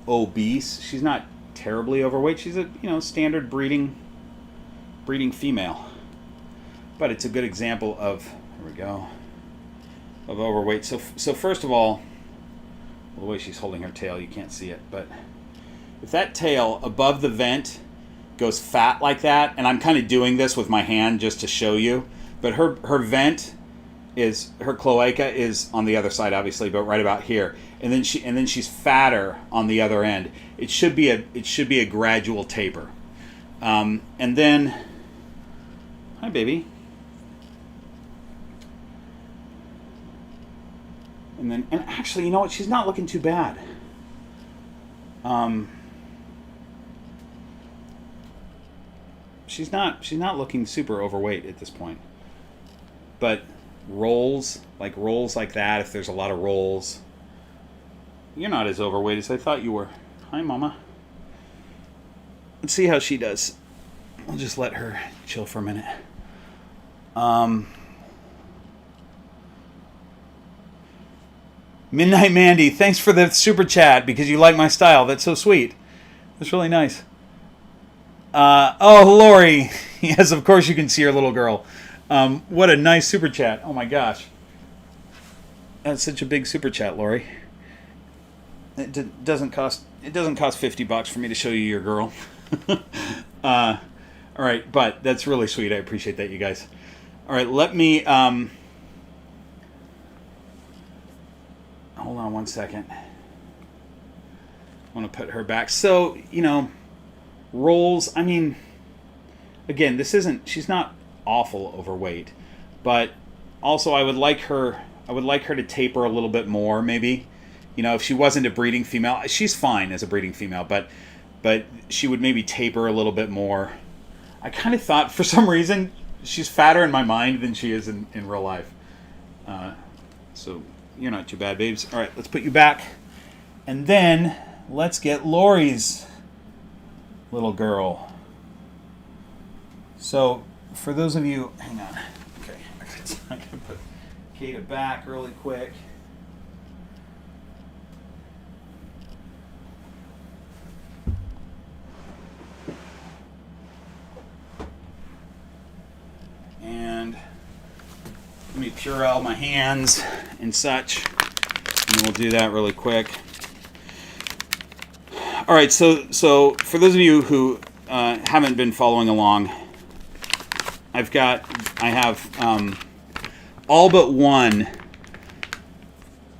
obese. She's not terribly overweight. She's a standard breeding female, but it's a good example of, here we go, of overweight. So first of all, the way she's holding her tail, you can't see it, but if that tail above the vent goes fat like that, and I'm kind of doing this with my hand just to show you, but her vent is, her cloaca is on the other side, obviously, but right about here, and then she's fatter on the other end. It should be a gradual taper, and then, hi baby, and actually, you know what? She's not looking too bad. She's not looking super overweight at this point, but rolls like that, if there's a lot of rolls, you're not as overweight as I thought you were. Hi, Mama. Let's see how she does. I'll just let her chill for a minute. Midnight Mandy, thanks for the super chat because you like my style. That's so sweet. That's really nice. Oh, Lori. Yes, of course you can see your little girl. What a nice super chat. Oh my gosh. That's such a big super chat, Lori. It doesn't cost $50 for me to show you your girl. All right, but that's really sweet. I appreciate that, you guys. All right, let me hold on one second. I want to put her back. So, rolls, I mean, again, she's not awful overweight, but also I would like her to taper a little bit more, maybe. If she wasn't a breeding female, she's fine as a breeding female, but she would maybe taper a little bit more. I kind of thought, for some reason, she's fatter in my mind than she is in real life. So you're not too bad, babes. All right, let's put you back. And then let's get Lori's little girl. So for those of you, hang on. Okay, I'm going to put Kata back really quick. And let me Purell my hands and such. And we'll do that really quick. All right, so for those of you who haven't been following along, I have all but one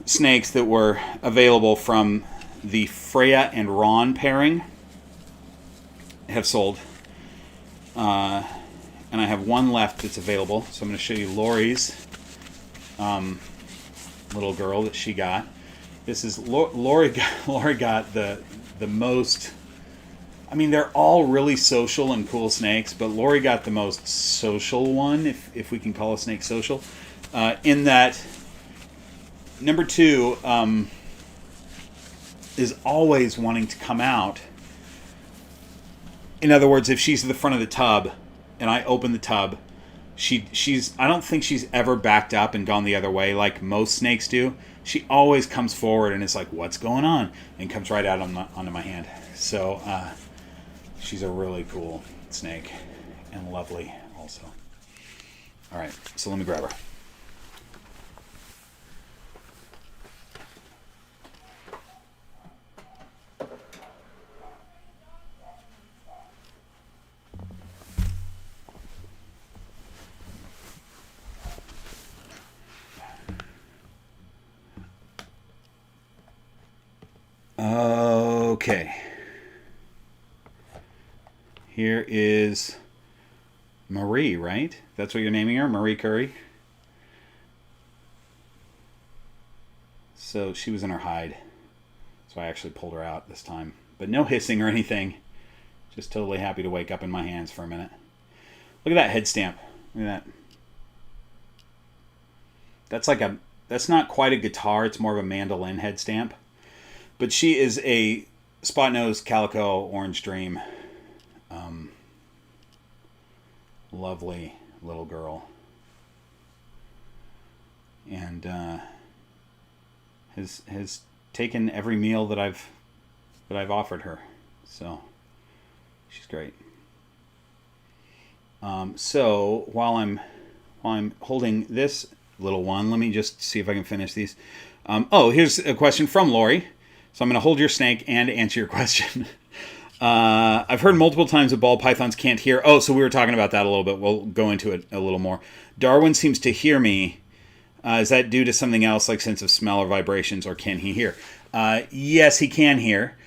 snakes that were available from the Freya and Ron pairing have sold. And I have one left that's available. So I'm going to show you Lori's little girl that she got. This is Lori got the most. I mean, they're all really social and cool snakes, but Lori got the most social one, if we can call a snake social, in that number 2 is always wanting to come out. In other words, if she's at the front of the tub and I open the tub, she's I don't think she's ever backed up and gone the other way like most snakes do. She always comes forward and is like, "What's going on?" and comes right out onto my hand. So she's a really cool snake and lovely also. All right, so let me grab her. Okay. Here is Marie, right? That's what you're naming her? Marie Curry? So she was in her hide. So I actually pulled her out this time. But no hissing or anything. Just totally happy to wake up in my hands for a minute. Look at that head stamp. Look at that. That's not quite a guitar. It's more of a mandolin head stamp. But she is a spot-nosed calico orange dream. Lovely little girl. And has taken every meal that I've offered her. So she's great. So while I'm holding this little one, let me just see if I can finish these. Here's a question from Lori. So I'm going to hold your snake and answer your question. I've heard multiple times that ball pythons can't hear. Oh, so we were talking about that a little bit. We'll go into it a little more. Darwin seems to hear me. Is that due to something else like sense of smell or vibrations, or can he hear? Yes, he can hear.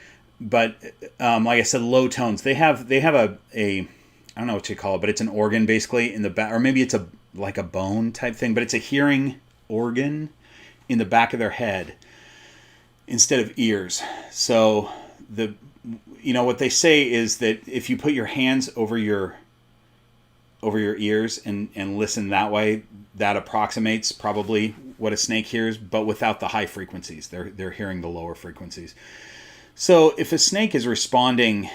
But like I said, low tones. They have a I don't know what you call it, but it's an organ basically in the back, or maybe it's like a bone type thing, but it's a hearing organ in the back of their head instead of ears. So what they say is that if you put your hands over your ears and listen that way, that approximates probably what a snake hears, but without the high frequencies. They're hearing the lower frequencies. So if a snake is responding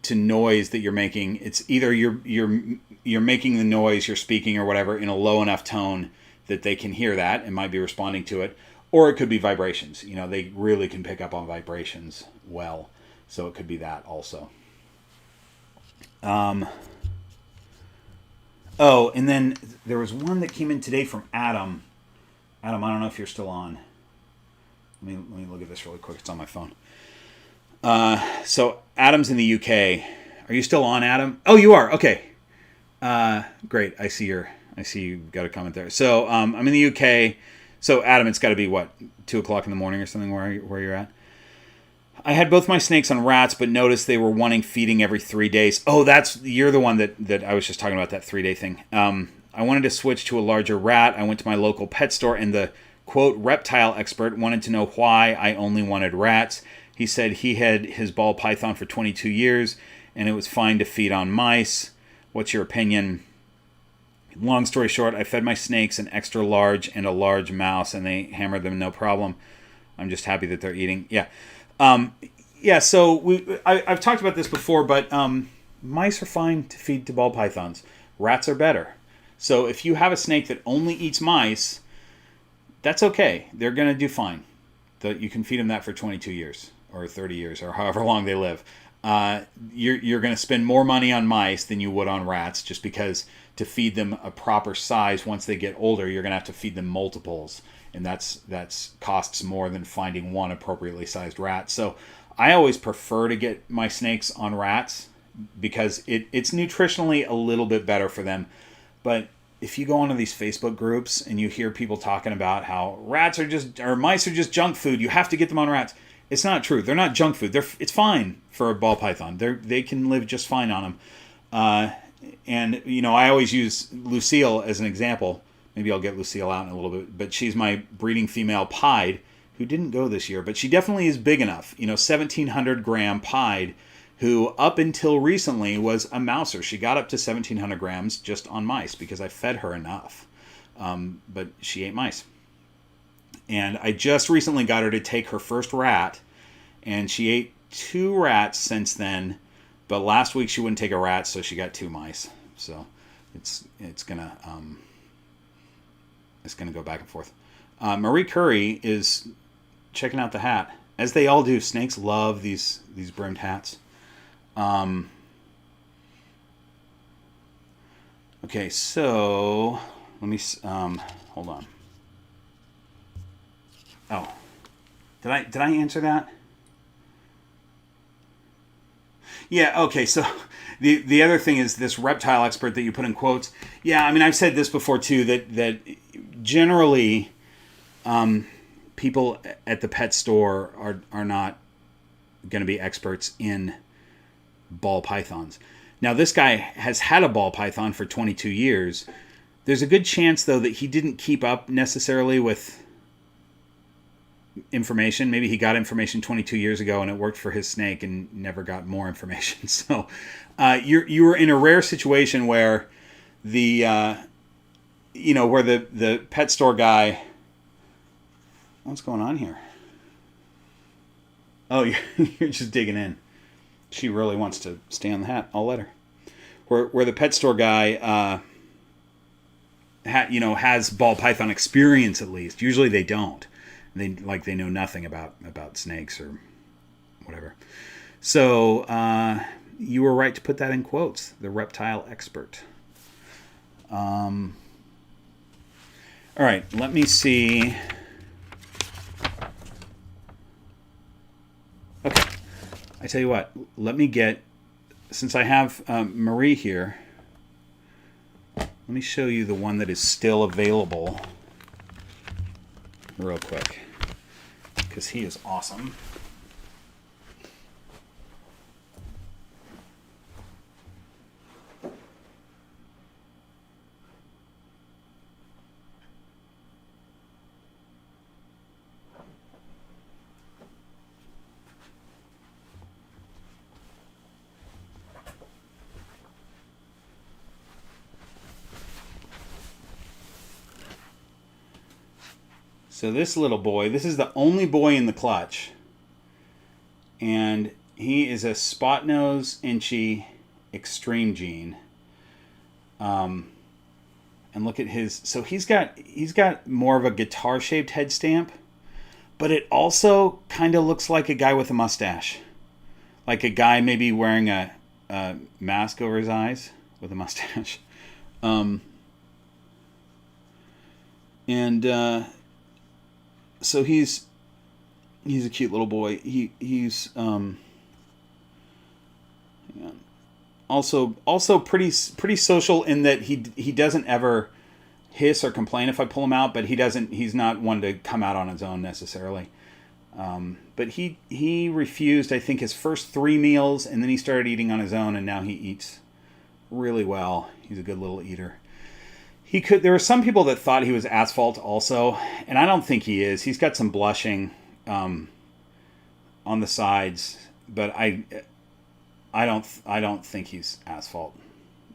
to noise that you're making, it's either you're making the noise, you're speaking or whatever in a low enough tone that they can hear that and might be responding to it, or it could be vibrations. They really can pick up on vibrations well. So it could be that also. And then there was one that came in today from Adam. Adam, I don't know if you're still on. Let me look at this really quick. It's on my phone. So Adam's in the UK. Are you still on, Adam? Oh, you are. Okay. Great. I see you got a comment there. So I'm in the UK. So Adam, it's got to be what, 2:00 in the morning or something where you're at. I had both my snakes on rats, but noticed they were wanting feeding every 3 days. Oh, you're the one that I was just talking about, that 3-day thing. I wanted to switch to a larger rat. I went to my local pet store, and the, quote, reptile expert wanted to know why I only wanted rats. He said he had his ball python for 22 years, and it was fine to feed on mice. What's your opinion? Long story short, I fed my snakes an extra large and a large mouse, and they hammered them no problem. I'm just happy that they're eating. Yeah. So I've talked about this before, but mice are fine to feed to ball pythons. Rats are better. So if you have a snake that only eats mice, that's okay. They're going to do fine. You can feed them that for 22 years or 30 years or however long they live, you're going to spend more money on mice than you would on rats, just because to feed them a proper size once they get older, you're going to have to feed them multiples, and that's costs more than finding one appropriately sized rat. So I always prefer to get my snakes on rats because it's nutritionally a little bit better for them. But if you go onto these Facebook groups and you hear people talking about how mice are just junk food, you have to get them on rats. It's not true. They're not junk food. It's fine for a ball python. They can live just fine on them. And I always use Lucille as an example. Maybe I'll get Lucille out in a little bit, but she's my breeding female pied who didn't go this year, but she definitely is big enough. 1,700 gram pied, who up until recently was a mouser. She got up to 1,700 grams just on mice because I fed her enough. But she ate mice. And I just recently got her to take her first rat, and she ate 2 rats since then. But last week she wouldn't take a rat, so she got 2 mice. So it's gonna go back and forth. Marie Curry is checking out the hat, as they all do. Snakes love these brimmed hats. Okay, so let me hold on. Oh, did I answer that? Yeah, okay, so the other thing is this reptile expert that you put in quotes. Yeah, I mean, I've said this before too, that generally people at the pet store are not going to be experts in ball pythons. Now, this guy has had a ball python for 22 years. There's a good chance, though, that he didn't keep up necessarily with information. Maybe he got information 22 years ago and it worked for his snake and never got more information. So you were in a rare situation where the pet store guy... What's going on here? Oh, you're just digging in. She really wants to stay on the hat. I'll let her. Where the pet store guy has ball python experience, at least. Usually they don't. They know nothing about snakes or whatever. So you were right to put that in quotes. The reptile expert. All right, let me see. Okay, I tell you what. Let me get, since I have Marie here, let me show you the one that is still available real quick, because he is awesome. So this little boy, this is the only boy in the clutch. And he is a spot nose inchy extreme gene. And look at his, so he's got more of a guitar shaped head stamp, but it also kind of looks like a guy with a mustache. Like a guy maybe wearing a mask over his eyes with a mustache. So he's a cute little boy. He's also pretty social in that he doesn't ever hiss or complain if I pull him out, but he's not one to come out on his own necessarily. But he refused, I think, his first 3 meals, and then he started eating on his own, and now he eats really well. He's a good little eater. There were some people that thought he was asphalt also, and I don't think he is. He's got some blushing on the sides, but I don't think he's asphalt.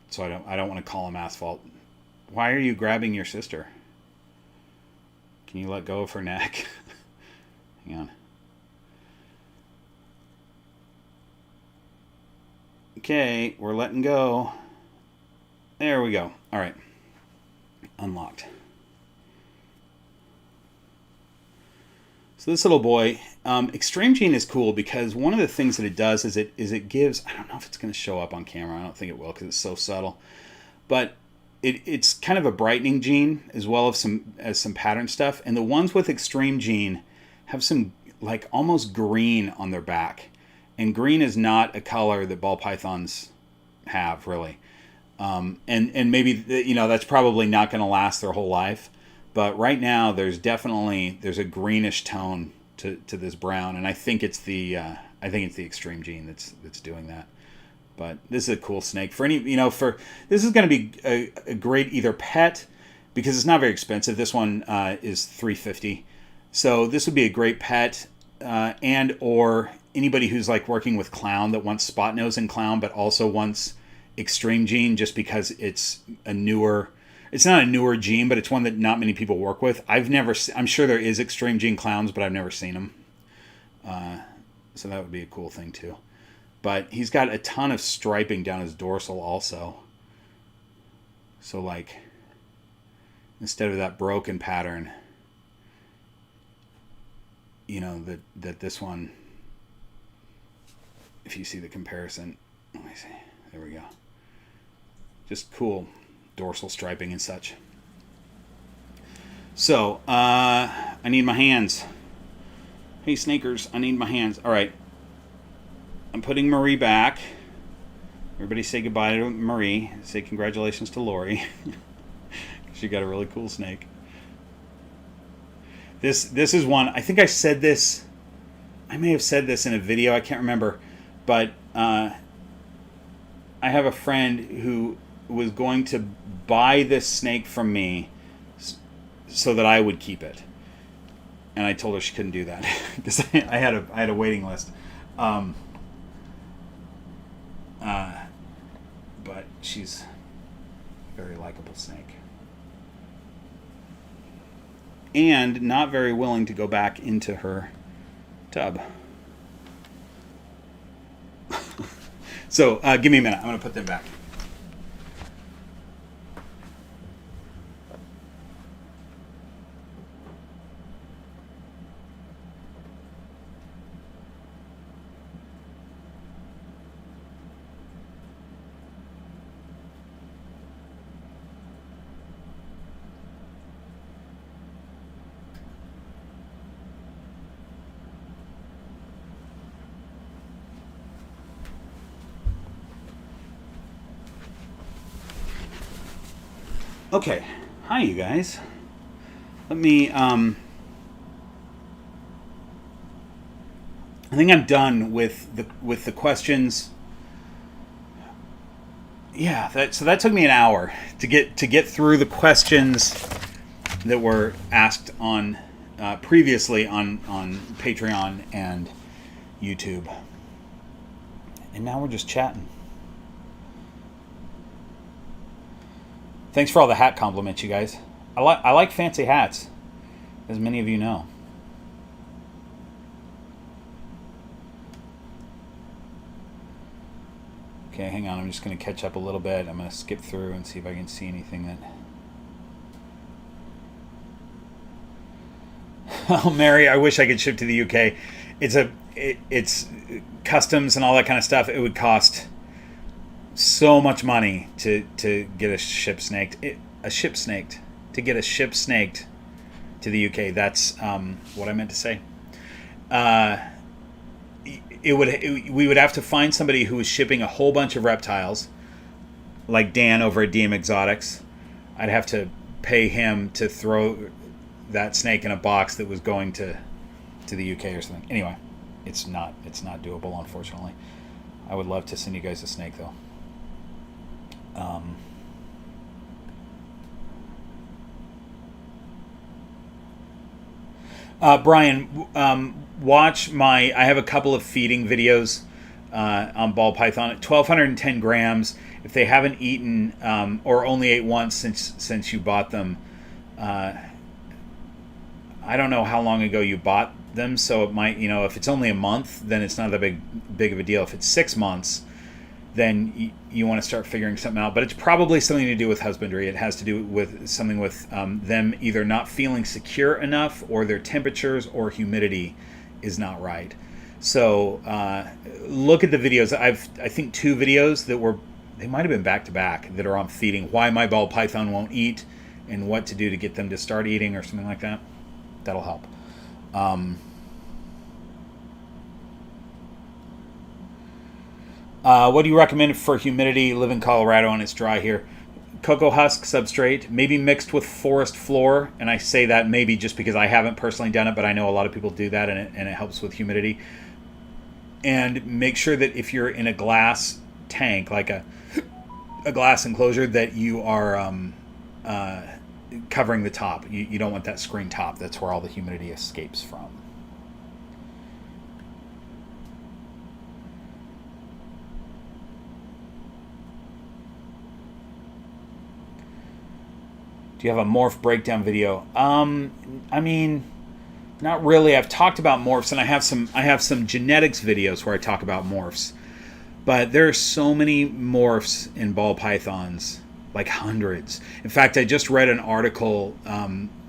So I don't want to call him asphalt. Why are you grabbing your sister? Can you let go of her neck? Hang on. Okay, we're letting go. There we go. All right. Unlocked. So this little boy, Extreme Gene is cool because one of the things that it does is it gives, I don't know if it's going to show up on camera. I don't think it will because it's so subtle. But it's kind of a brightening gene as well as some pattern stuff. And the ones with Extreme Gene have some like almost green on their back. And green is not a color that ball pythons have really. And maybe, that's probably not going to last their whole life. But right now there's a greenish tone to this brown. And I think it's the Extreme Gene that's doing that. But this is a cool snake for any, this is going to be a great either pet because it's not very expensive. This one is $350. So this would be a great pet and or anybody who's like working with clown that wants spot nose and clown, but also wants Extreme Gene just because it's not a newer gene, but it's one that not many people work with. I'm sure there is Extreme Gene clowns, but I've never seen them. So that would be a cool thing too. But he's got a ton of striping down his dorsal also. So like, instead of that broken pattern, that this one, if you see the comparison, let me see, there we go. Just cool dorsal striping and such. So, I need my hands. Hey, snakers, I need my hands. All right. I'm putting Marie back. Everybody say goodbye to Marie. Say congratulations to Lori. She got a really cool snake. This is one, I think I said this, I may have said this in a video, I can't remember. But I have a friend who was going to buy this snake from me so that I would keep it. And I told her she couldn't do that because I had a waiting list. But she's a very likable snake. And not very willing to go back into her tub. So, give me a minute. I'm going to put them back. Okay, hi you guys. Let me, I think I'm done with the questions. Yeah, so that took me an hour to get through the questions that were asked on previously on Patreon and YouTube. And now we're just chatting. Thanks for all the hat compliments, you guys. I like fancy hats, as many of you know. Okay, hang on. I'm just going to catch up a little bit. I'm going to skip through and see if I can see anything that... Oh, Mary, I wish I could ship to the UK. It's customs and all that kind of stuff. It would cost so much money to get a ship snaked. To get a ship snaked to the UK. That's what I meant to say. We would have to find somebody who was shipping a whole bunch of reptiles, like Dan over at DM Exotics. I'd have to pay him to throw that snake in a box that was going to the UK or something. Anyway, it's not doable, unfortunately. I would love to send you guys a snake though. Brian, watch I have a couple of feeding videos on ball python at 1,210 grams. If they haven't eaten or only ate once since you bought them, I don't know how long ago you bought them, so it might, if it's only a month, then it's not that big of a deal. If it's 6 months, then you want to start figuring something out. But it's probably something to do with husbandry. It has to do with something with them either not feeling secure enough, or their temperatures or humidity is not right. So look at the videos. I think 2 videos that were, they might have been back to back, that are on feeding, why my ball python won't eat and what to do to get them to start eating or something like that. That'll help. What do you recommend for humidity? Live in Colorado and it's dry here. Cocoa husk substrate, maybe mixed with forest floor. And I say that maybe just because I haven't personally done it, but I know a lot of people do that, and it helps with humidity. And make sure that if you're in a glass tank, like a glass enclosure, that you are covering the top. You don't want that screen top. That's where all the humidity escapes from. Do you have a morph breakdown video? I mean, not really. I've talked about morphs, and I have some genetics videos where I talk about morphs. But there are so many morphs in ball pythons, like hundreds. In fact, I just read an article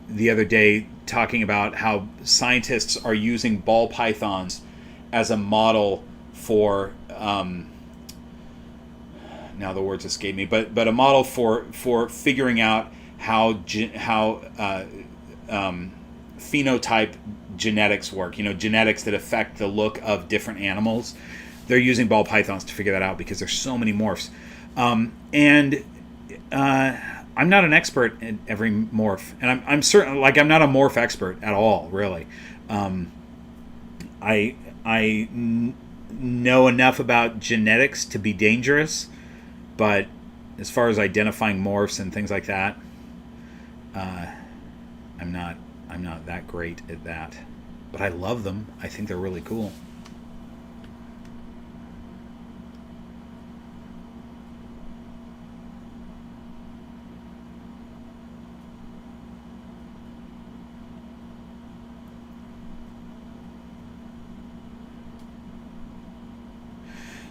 the other day talking about how scientists are using ball pythons as a model for now the words escape me, but a model for figuring out how phenotype genetics work. Genetics that affect the look of different animals. They're using ball pythons to figure that out because there's so many morphs. And I'm not an expert in every morph, and I'm certain, like, I'm not a morph expert at all, really. I know enough about genetics to be dangerous, but as far as identifying morphs and things like that, I'm not that great at that. But I love them. I think they're really cool.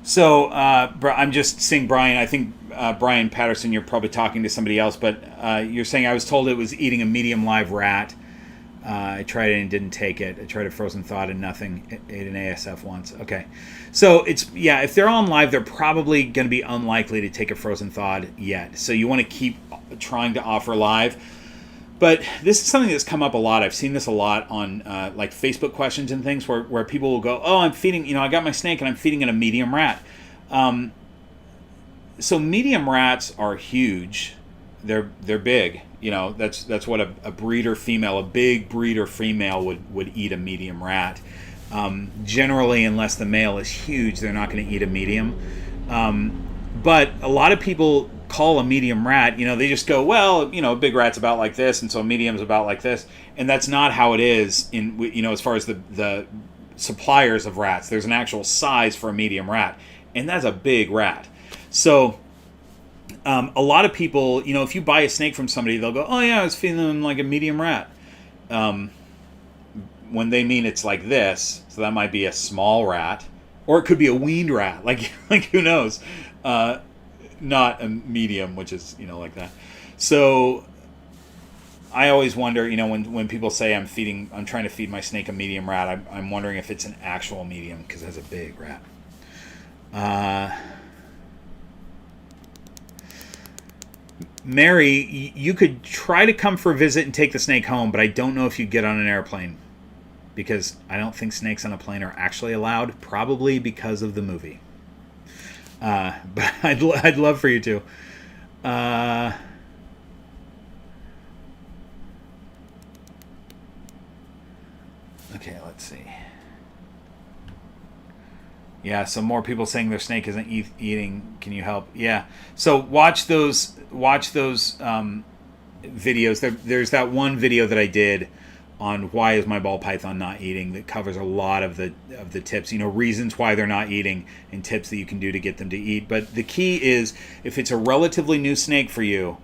So I'm just seeing Brian. I think Brian Patterson, you're probably talking to somebody else, but you're saying I was told it was eating a medium live rat. I tried it and didn't take it. I tried a frozen thawed and nothing. Ate an ASF once. Okay. So if they're on live, they're probably going to be unlikely to take a frozen thawed yet. So you want to keep trying to offer live. But this is something that's come up a lot. I've seen this a lot on like Facebook questions and things where people will go, oh, I'm feeding, I got my snake and I'm feeding it a medium rat. So medium rats are huge. They're big. That's what a breeder female, a big breeder female would eat a medium rat. Generally, unless the male is huge, they're not going to eat a medium. But a lot of people call a medium rat, they just go, well, a big rat's about like this, and so a medium's about like this. And that's not how it is as far as the suppliers of rats. There's an actual size for a medium rat, and that's a big rat. So a lot of people, if you buy a snake from somebody, they'll go, oh yeah, I was feeding them like a medium rat. When they mean it's like this, so that might be a small rat, or it could be a weaned rat, like who knows? Not a medium, which is, like that. So I always wonder, when people say I'm trying to feed my snake a medium rat, I'm wondering if it's an actual medium, because it's a big rat. Mary, you could try to come for a visit and take the snake home, but I don't know if you'd get on an airplane, because I don't think snakes on a plane are actually allowed, probably because of the movie. But I'd love for you to. Okay, let's see. Yeah, so more people saying their snake isn't eating. Can you help? Yeah. So watch those videos. There's that one video that I did on why is my ball python not eating, that covers a lot of the tips, reasons why they're not eating and tips that you can do to get them to eat. But the key is, if it's a relatively new snake for you,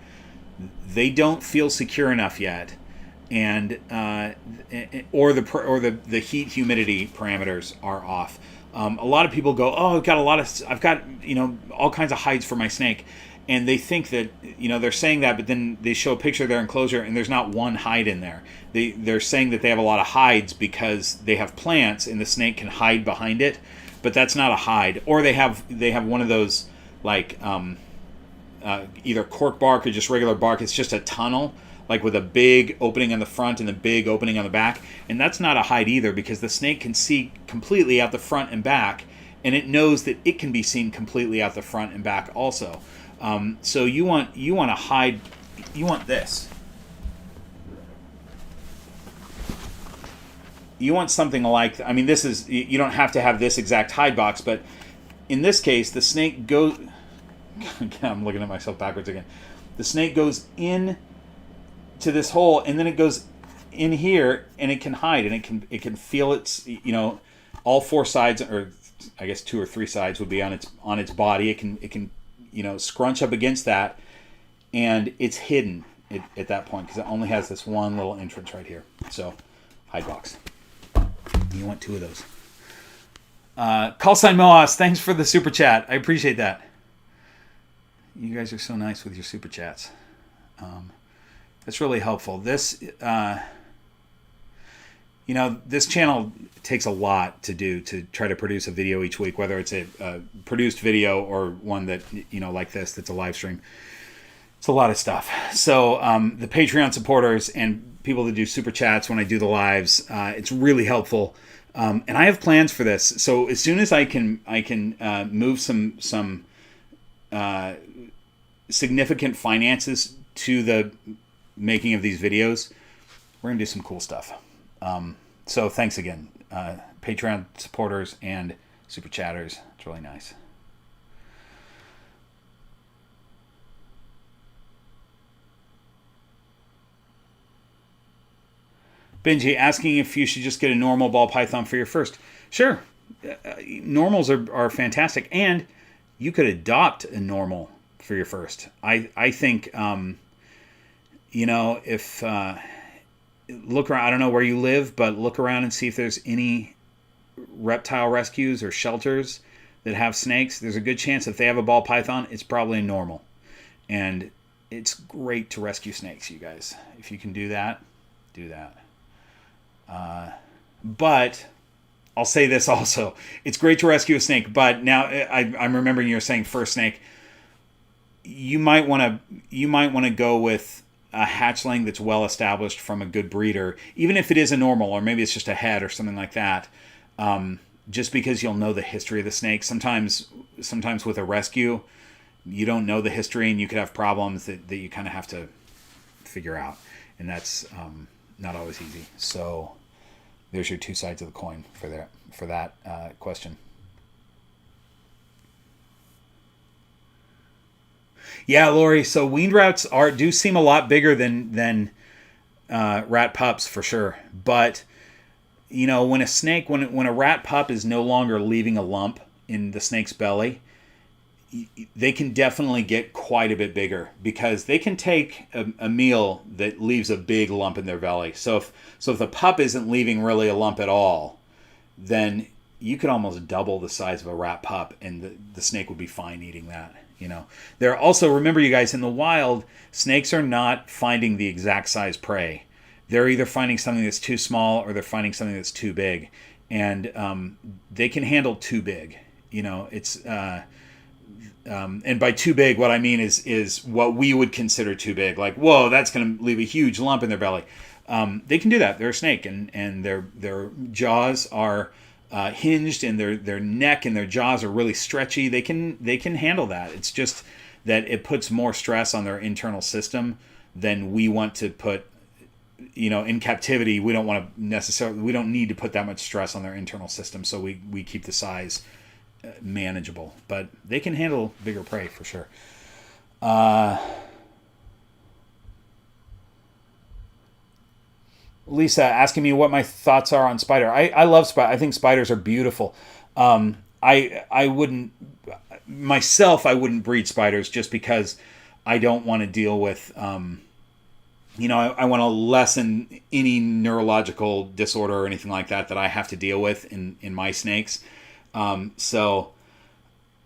they don't feel secure enough yet, and or the heat humidity parameters are off. A lot of people go, oh, I've got all kinds of hides for my snake, and they think that, they're saying that, but then they show a picture of their enclosure and there's not one hide in there. They're saying that they have a lot of hides because they have plants and the snake can hide behind it, but that's not a hide. Or they have one of those, like, either cork bark or just regular bark. It's just a tunnel, like with a big opening on the front and a big opening on the back, and that's not a hide either, because the snake can see completely out the front and back, and it knows that it can be seen completely out the front and back also. So you want to hide. You want this. You want something like, this is, you don't have to have this exact hide box, but in this case, the snake goes. Again, I'm looking at myself backwards again. The snake goes in to this hole, and then it goes in here, and it can hide, and it can feel its, all four sides, or I guess 2 or 3 sides would be on its body. It can scrunch up against that, and it's hidden at that point because it only has this one little entrance right here. So, hide box. You want 2 of those. Call sign Moas, thanks for the super chat. I appreciate that. You guys are so nice with your super chats. That's really helpful. This, this channel takes a lot to do to try to produce a video each week, whether it's a produced video or one that, like this, that's a live stream. It's a lot of stuff. So the Patreon supporters and people that do super chats when I do the lives, it's really helpful. And I have plans for this. So as soon as I can move some significant finances to the making of these videos, we're gonna do some cool stuff. So thanks again, Patreon supporters and super chatters. It's really nice. Benji asking if you should just get a normal ball python for your first. Sure, normals are fantastic, and you could adopt a normal for your first. I think if look around. I don't know where you live, but look around and see if there's any reptile rescues or shelters that have snakes. There's a good chance if they have a ball python, it's probably a normal, and it's great to rescue snakes, you guys. If you can do that, do that. But I'll say this also. It's great to rescue a snake, but now I'm remembering you were saying first snake. You might want to go with a hatchling that's well established from a good breeder, even if it is a normal, or maybe it's just a head or something like that. Just because you'll know the history of the snake. Sometimes with a rescue, you don't know the history, and you could have problems that you kind of have to figure out, and that's not always easy. So there's your 2 sides of the coin for that question. Yeah, Lori. So weaned rats do seem a lot bigger than rat pups for sure. But when a rat pup is no longer leaving a lump in the snake's belly, they can definitely get quite a bit bigger, because they can take a meal that leaves a big lump in their belly. So if the pup isn't leaving really a lump at all, then you could almost double the size of a rat pup, and the snake would be fine eating that. There are also, remember you guys, in the wild, snakes are not finding the exact size prey. They're either finding something that's too small, or they're finding something that's too big, and they can handle too big. It's and by too big, what I mean is what we would consider too big. Like, whoa, that's going to leave a huge lump in their belly. They can do that. They're a snake, and their jaws are hinged, and their neck and their jaws are really stretchy. They can handle that. It's just that it puts more stress on their internal system than we want to put. In captivity, we don't need to put that much stress on their internal system, so we keep the size manageable. But they can handle bigger prey for sure. Lisa asking me what my thoughts are on spider. I love spider. I think spiders are beautiful. I wouldn't breed spiders, just because I don't want to deal with I want to lessen any neurological disorder or anything like that I have to deal with in my snakes. So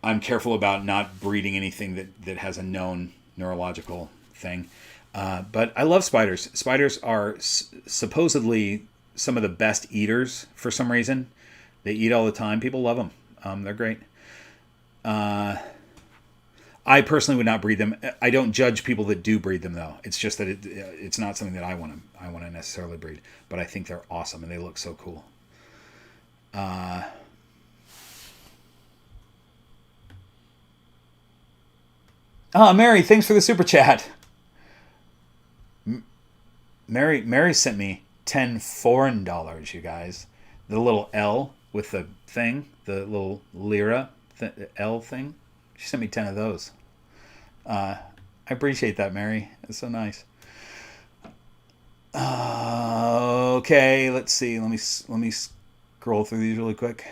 I'm careful about not breeding anything that has a known neurological thing. But I love spiders. Spiders are supposedly some of the best eaters for some reason. They eat all the time. People love them. They're great. I personally would not breed them. I don't judge people that do breed them, though. It's just that it's not something that I want to necessarily breed. But I think they're awesome and they look so cool. Mary, thanks for the super chat. Mary sent me $10 foreign, you guys. The little L with the thing, the little lira L thing. She sent me 10 of those. I appreciate that, Mary. It's so nice. Okay, let's see. Let me scroll through these really quick.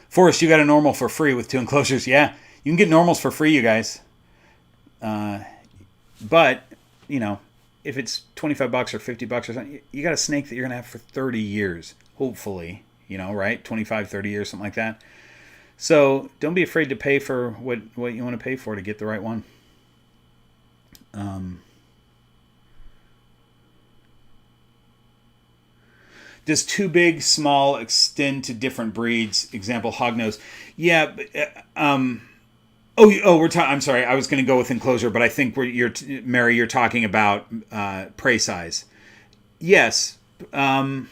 Forrest, you got a normal for free with 2 enclosures. Yeah, you can get normals for free, you guys. But, if it's $25 or $50 or something, you got a snake that you're going to have for 30 years, hopefully, right? 25, 30 years, something like that. So don't be afraid to pay for what you want to pay for to get the right one. Does too big, small extend to different breeds? Example, hognose. Yeah. We're talking. I'm sorry. I was going to go with enclosure, but I think Mary, you're talking about prey size. Yes. I'm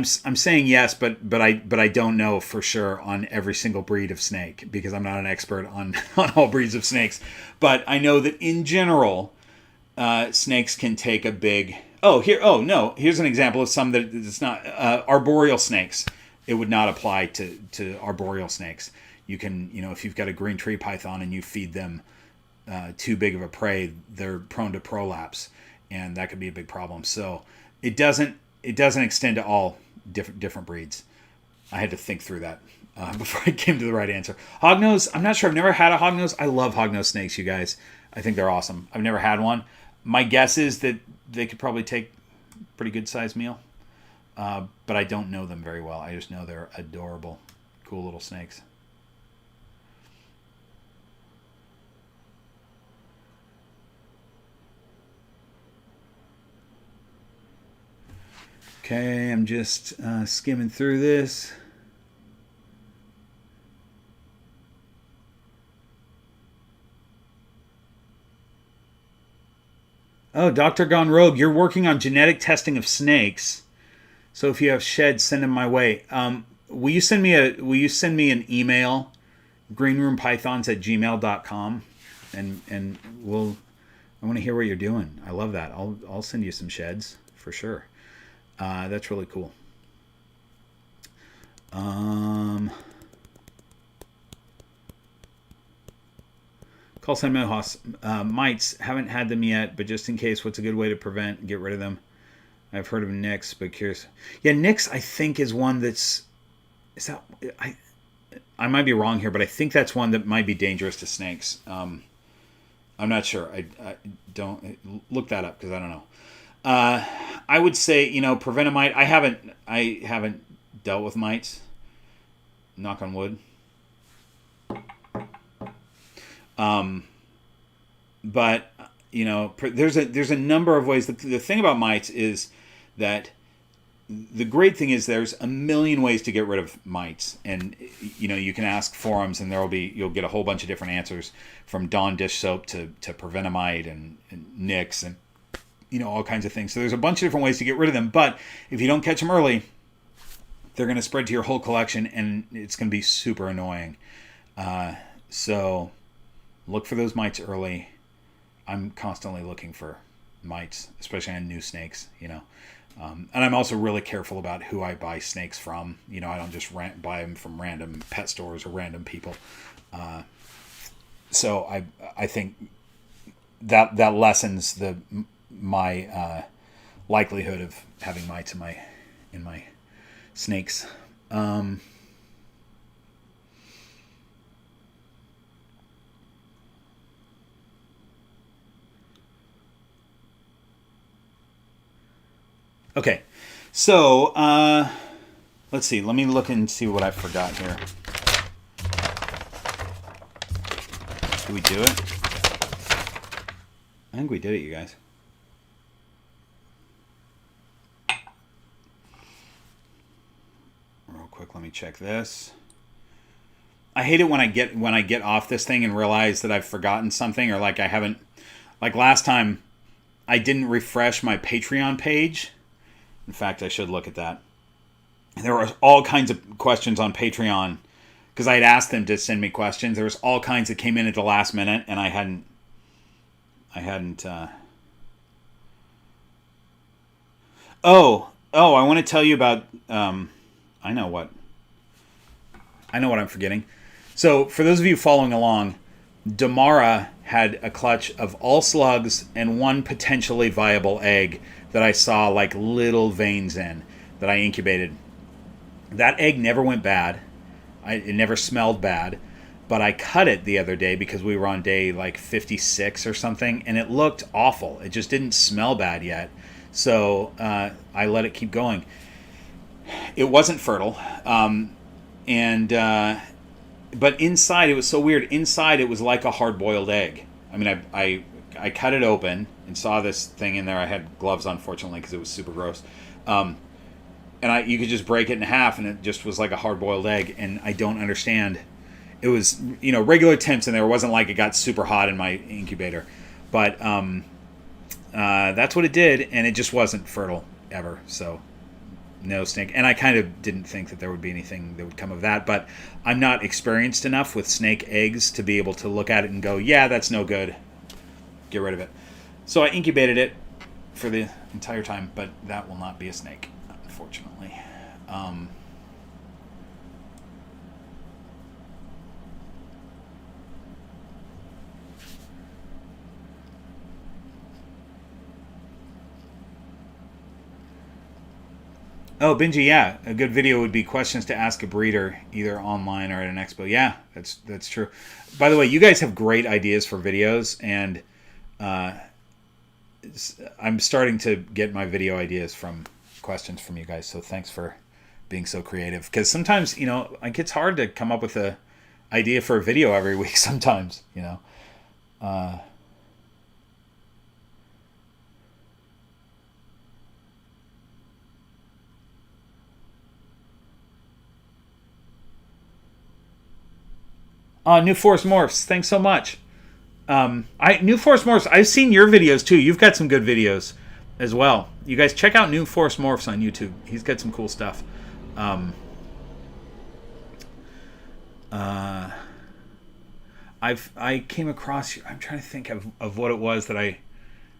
saying yes, but I don't know for sure on every single breed of snake because I'm not an expert on all breeds of snakes. But I know that in general, snakes can take a big. Here's an example of some that it's not arboreal snakes. It would not apply to arboreal snakes. You can, if you've got a green tree python and you feed them too big of a prey, they're prone to prolapse, and that could be a big problem. So it doesn't extend to all different breeds. I had to think through that before I came to the right answer. Hognose, I'm not sure. I've never had a hognose. I love hognose snakes, you guys. I think they're awesome. I've never had one. My guess is that they could probably take a pretty good sized meal. But I don't know them very well. I just know they're adorable, cool little snakes. Okay, I'm just skimming through this. Oh, Dr. Gone Rogue, you're working on genetic testing of snakes. So if you have sheds, send them my way. Will you send me an email, greenroompythons@gmail.com, and I want to hear what you're doing. I love that. I'll send you some sheds for sure. That's really cool. Call San Mohos. Mites, haven't had them yet, but just in case, what's a good way to prevent and get rid of them? I've heard of Nix, but curious. Yeah, Nix, I think, is one that's... I might be wrong here, but I think that's one that might be dangerous to snakes. I'm not sure. I don't... Look that up, because I don't know. I would say, prevent a mite. I haven't dealt with mites. Knock on wood. But there's a number of ways. The thing about mites is that the great thing is there's a million ways to get rid of mites, and you can ask forums, and you'll get a whole bunch of different answers, from Dawn dish soap to Prevenamite and Nix and all kinds of things. So there's a bunch of different ways to get rid of them. But if you don't catch them early, they're going to spread to your whole collection, and it's going to be super annoying. So look for those mites early. I'm constantly looking for mites, especially on new snakes, and I'm also really careful about who I buy snakes from. I don't just buy them from random pet stores or random people. So I think that lessens my likelihood of having mites in my snakes. Okay. So, let's see. Let me look and see what I forgot here. Did we do it? I think we did it, you guys. Real quick, let me check this. I hate it when I get off this thing and realize that I've forgotten something, or like I haven't, like last time I didn't refresh my Patreon page. In fact, I should look at that. There were all kinds of questions on Patreon because I had asked them to send me questions. There was all kinds that came in at the last minute, and I hadn't. Oh, I want to tell you about. I know what I'm forgetting. So, for those of you following along, Damara had a clutch of all slugs and one potentially viable egg that I saw like little veins in that I incubated. That egg never went bad. It never smelled bad. But I cut it the other day because we were on day like 56 or something, and it looked awful. It just didn't smell bad yet. So I let it keep going. It wasn't fertile. But inside, it was so weird. Inside, it was like a hard-boiled egg. I mean, I cut it open and saw this thing in there. I had gloves on, fortunately, because it was super gross. And you could just break it in half, and it just was like a hard-boiled egg. And I don't understand. It was, regular temps in there. It wasn't like it got super hot in my incubator. But that's what it did, and it just wasn't fertile ever. So no snake. And I kind of didn't think that there would be anything that would come of that. But I'm not experienced enough with snake eggs to be able to look at it and go, yeah, that's no good. Get rid of it. So I incubated it for the entire time, but that will not be a snake, unfortunately. Oh, Benji, yeah. A good video would be questions to ask a breeder, either online or at an expo. Yeah, that's true. By the way, you guys have great ideas for videos, and I'm starting to get my video ideas from questions from you guys, so thanks for being so creative. Because sometimes, like it's hard to come up with a idea for a video every week sometimes, New Force Morphs, thanks so much. New Force Morphs, I've seen your videos too. You've got some good videos as well. You guys check out New Force Morphs on YouTube. He's got some cool stuff. I came across, I'm trying to think of what it was that I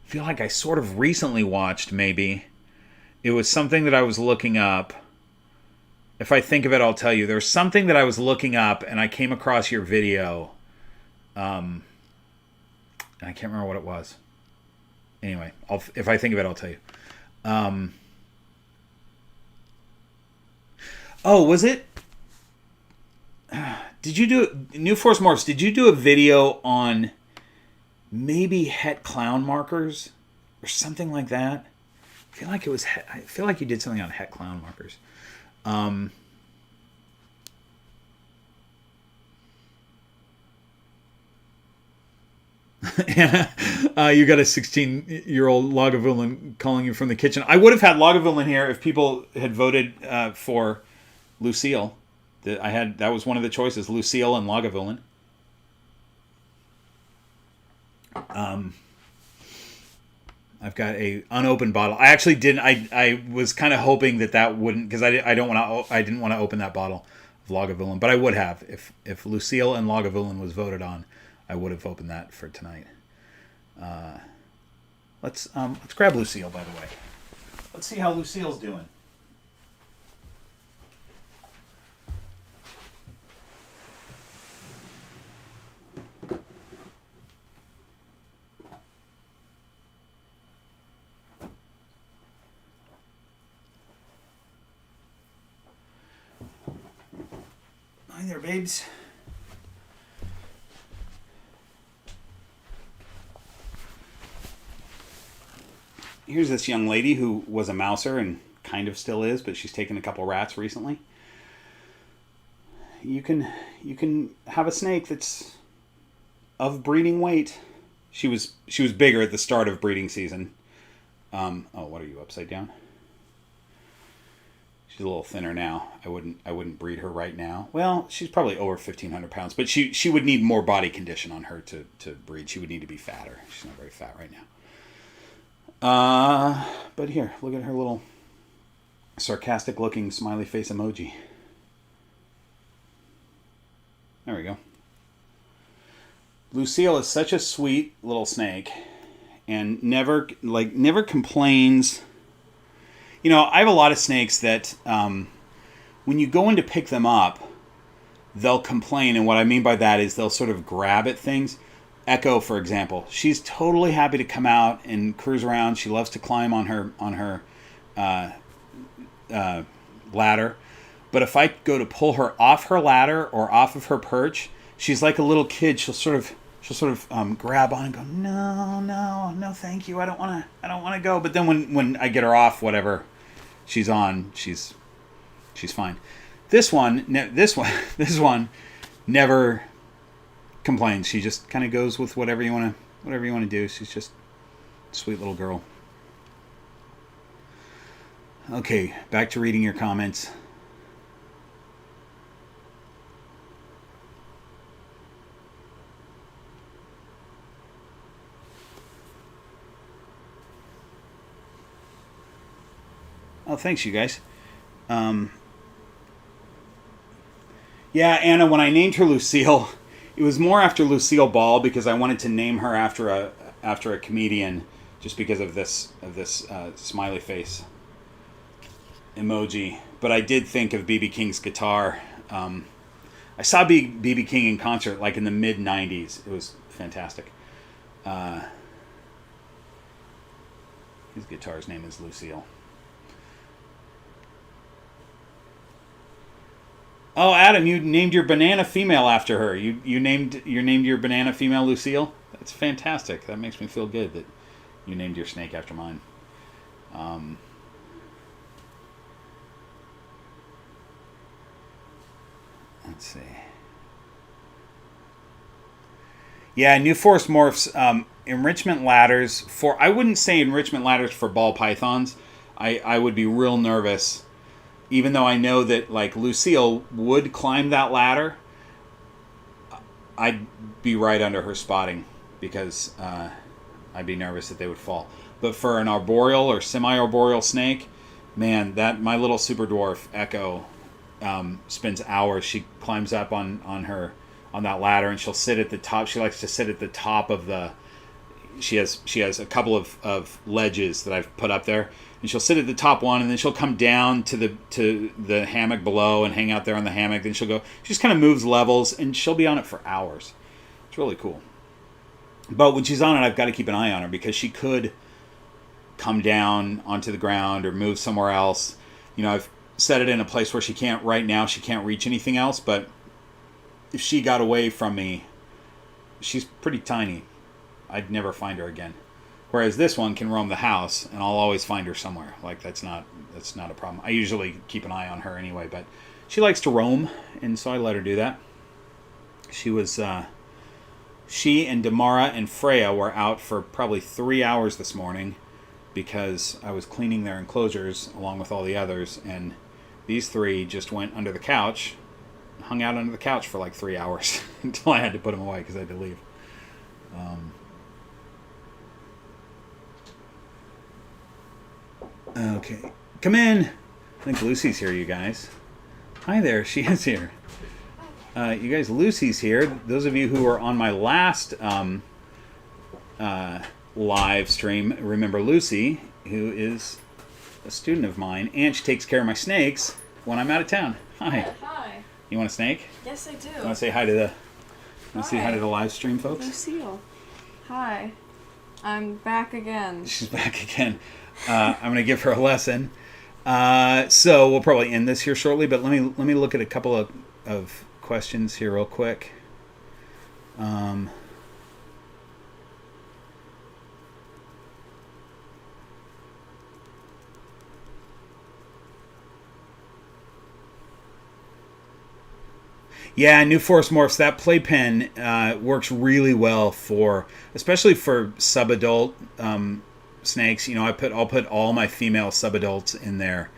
feel like I sort of recently watched, maybe. It was something that I was looking up. If I think of it, I'll tell you. There's something that I was looking up, and I came across your video. And I can't remember what it was. Anyway, if I think of it, I'll tell you. Was it? Did you do New Force Morphs? Did you do a video on maybe het clown markers or something like that? I feel like it was. I feel like you did something on het clown markers. You got a 16-year-old Lagavulin calling you from the kitchen. I would have had Lagavulin here if people had voted for Lucille. That was one of the choices, Lucille and Lagavulin. I've got a unopened bottle. I actually didn't. I was kind of hoping that wouldn't, because I didn't want to open that bottle of Lagavulin, but I would have if Lucille and Lagavulin was voted on. I would have opened that for tonight. Let's grab Lucille, by the way. Let's see how Lucille's doing. Hi there, babes. here's this young lady who was a mouser and kind of still is, but she's taken a couple rats recently. You can have a snake that's of breeding weight. She was bigger at the start of breeding season. Oh, what are you, upside down? She's a little thinner now. I wouldn't breed her right now. Well, she's probably over 1,500 pounds, but she would need more body condition on her to breed. She would need to be fatter. She's not very fat right now. But here, look at her little sarcastic looking smiley face emoji. There we go. Lucille is such a sweet little snake and never complains. You know, I have a lot of snakes that when you go in to pick them up, they'll complain. And what I mean by that is they'll sort of grab at things. Echo, for example, she's totally happy to come out and cruise around. She loves to climb on her ladder. But if I go to pull her off her ladder or off of her perch, she's like a little kid. She'll sort of grab on and go, no, thank you. I don't want to go. But then when I get her off whatever she's on, she's fine. This one never complains. She just kind of goes with whatever you want to do. She's just a sweet little girl. Okay, back to reading your comments. Oh, thanks, you guys. Yeah, Anna, when I named her Lucille, it was more after Lucille Ball because I wanted to name her after a comedian, just because of this smiley face emoji. But I did think of B.B. King's guitar. I saw B.B. King in concert like in the mid '90s. It was fantastic. His guitar's name is Lucille. Oh, Adam, you named your banana female after her. You named your banana female Lucille. That's fantastic. That makes me feel good that you named your snake after mine. Let's see. Yeah, New Forest Morphs enrichment ladders for. I wouldn't say enrichment ladders for ball pythons. I would be real nervous. Even though I know that, like, Lucille would climb that ladder, I'd be right under her spotting because I'd be nervous that they would fall. But for an arboreal or semi-arboreal snake, man, that my little super dwarf Echo spends hours. She climbs up on that ladder and she'll sit at the top. She likes to sit at the top of the. She has a couple of ledges that I've put up there. And she'll sit at the top one, and then she'll come down to the hammock below and hang out there on the hammock. Then she'll go. She just kind of moves levels, and she'll be on it for hours. It's really cool. But when she's on it, I've got to keep an eye on her because she could come down onto the ground or move somewhere else. You know, I've set it in a place where she can't reach anything else. But if she got away from me, she's pretty tiny. I'd never find her again. Whereas this one can roam the house, and I'll always find her somewhere. Like, that's not a problem. I usually keep an eye on her anyway, but she likes to roam, and so I let her do that. She and Damara and Freya were out for probably 3 hours this morning because I was cleaning their enclosures along with all the others, and these three just went under the couch, hung out under the couch for like 3 hours until I had to put them away because I had to leave. Okay, come in. I think Lucy's here, you guys. Hi there, she is here. You guys, Lucy's here. Those of you who are on my last live stream, remember Lucy, who is a student of mine, and she takes care of my snakes when I'm out of town. Hi. Hi. You want a snake? Yes, I do. You want to say hi to the? Say hi to the live stream folks? Lucille. Hi. I'm back again. She's back again. I'm going to give her a lesson. So we'll probably end this here shortly, but let me look at a couple of questions here real quick. Yeah, New Force Morphs. That playpen works really well especially for subadult snakes. I'll put all my female subadults in there.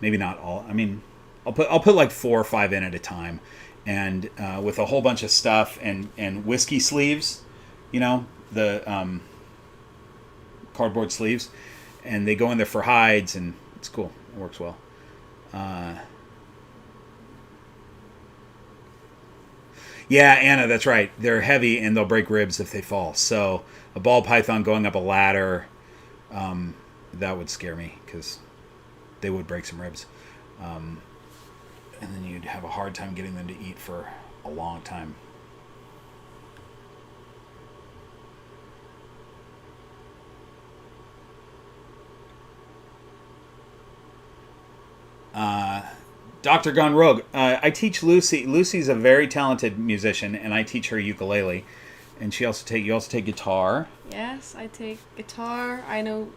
Maybe not all. I mean, I'll put like 4 or 5 in at a time, and with a whole bunch of stuff and whiskey sleeves. The cardboard sleeves, and they go in there for hides, and it's cool. It works well. Yeah, Anna, that's right. They're heavy and they'll break ribs if they fall. So a ball python going up a ladder, that would scare me because they would break some ribs. And then you'd have a hard time getting them to eat for a long time. Dr. Gone Rogue. I teach Lucy. Lucy's a very talented musician, and I teach her ukulele. And you also take guitar. Yes, I take guitar. I know.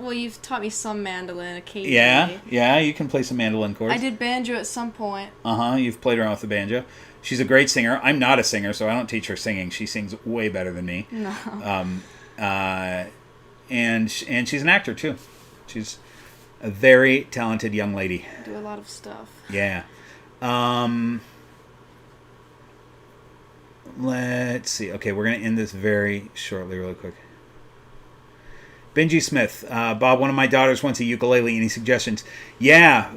You've taught me some mandolin occasionally. Yeah, you can play some mandolin chords. I did banjo at some point. You've played around with the banjo. She's a great singer. I'm not a singer, so I don't teach her singing. She sings way better than me. No. And she's an actor too. She's a very talented young lady. I do a lot of stuff. Yeah. Let's see. Okay, we're going to end this very shortly, really quick. Benji Smith. Bob, one of my daughters wants a ukulele. Any suggestions? Yeah.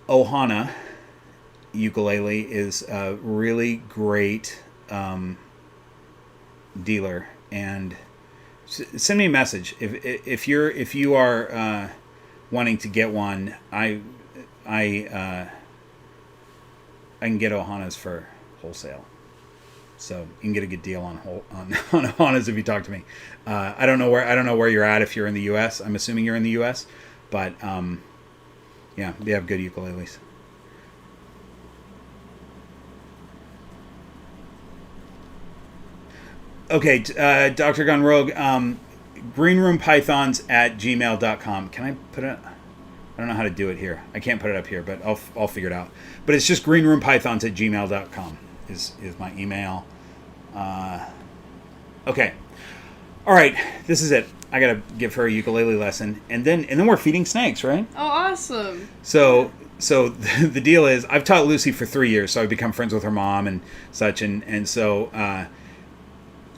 Ohana ukulele is a really great dealer, and send me a message if you are wanting to get one. I can get Ohanas for wholesale, so you can get a good deal on Ohanas if you talk to me. I don't know where you're at if you're in the U.S. I'm assuming you're in the U.S., but yeah, they have good ukuleles. Okay, Dr. Gone Rogue, greenroompythons@gmail.com. Can I put it? I don't know how to do it here. I can't put it up here, but I'll figure it out. But it's just greenroompythons@gmail.com is my email. Okay. All right, this is it. I gotta give her a ukulele lesson, and then we're feeding snakes, right? Oh, awesome! So the deal is, I've taught Lucy for 3 years, so I've become friends with her mom and such, and so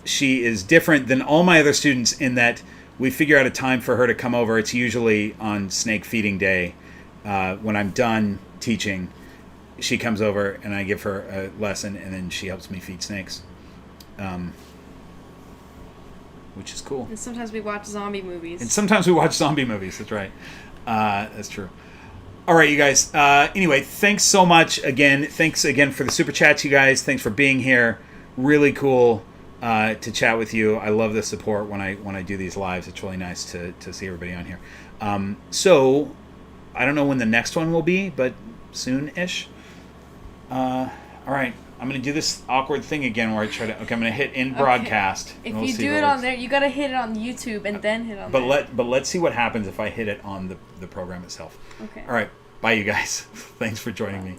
she is different than all my other students in that we figure out a time for her to come over. It's usually on snake feeding day. When I'm done teaching, she comes over and I give her a lesson, and then she helps me feed snakes, which is cool. And sometimes we watch zombie movies. That's right. That's true. All right, you guys. Anyway, thanks so much again. Thanks again for the super chats, you guys. Thanks for being here. Really cool to chat with you. I love the support when I do these lives. It's really nice to see everybody on here. So I don't know when the next one will be, but soon-ish. All right. I'm going to do this awkward thing again where I try to... Okay, I'm going to hit in broadcast. Okay. If you do it on there, you got to hit it on YouTube and then hit on there. But let's see what happens if I hit it on the program itself. Okay. All right. Bye, you guys. Thanks for joining me.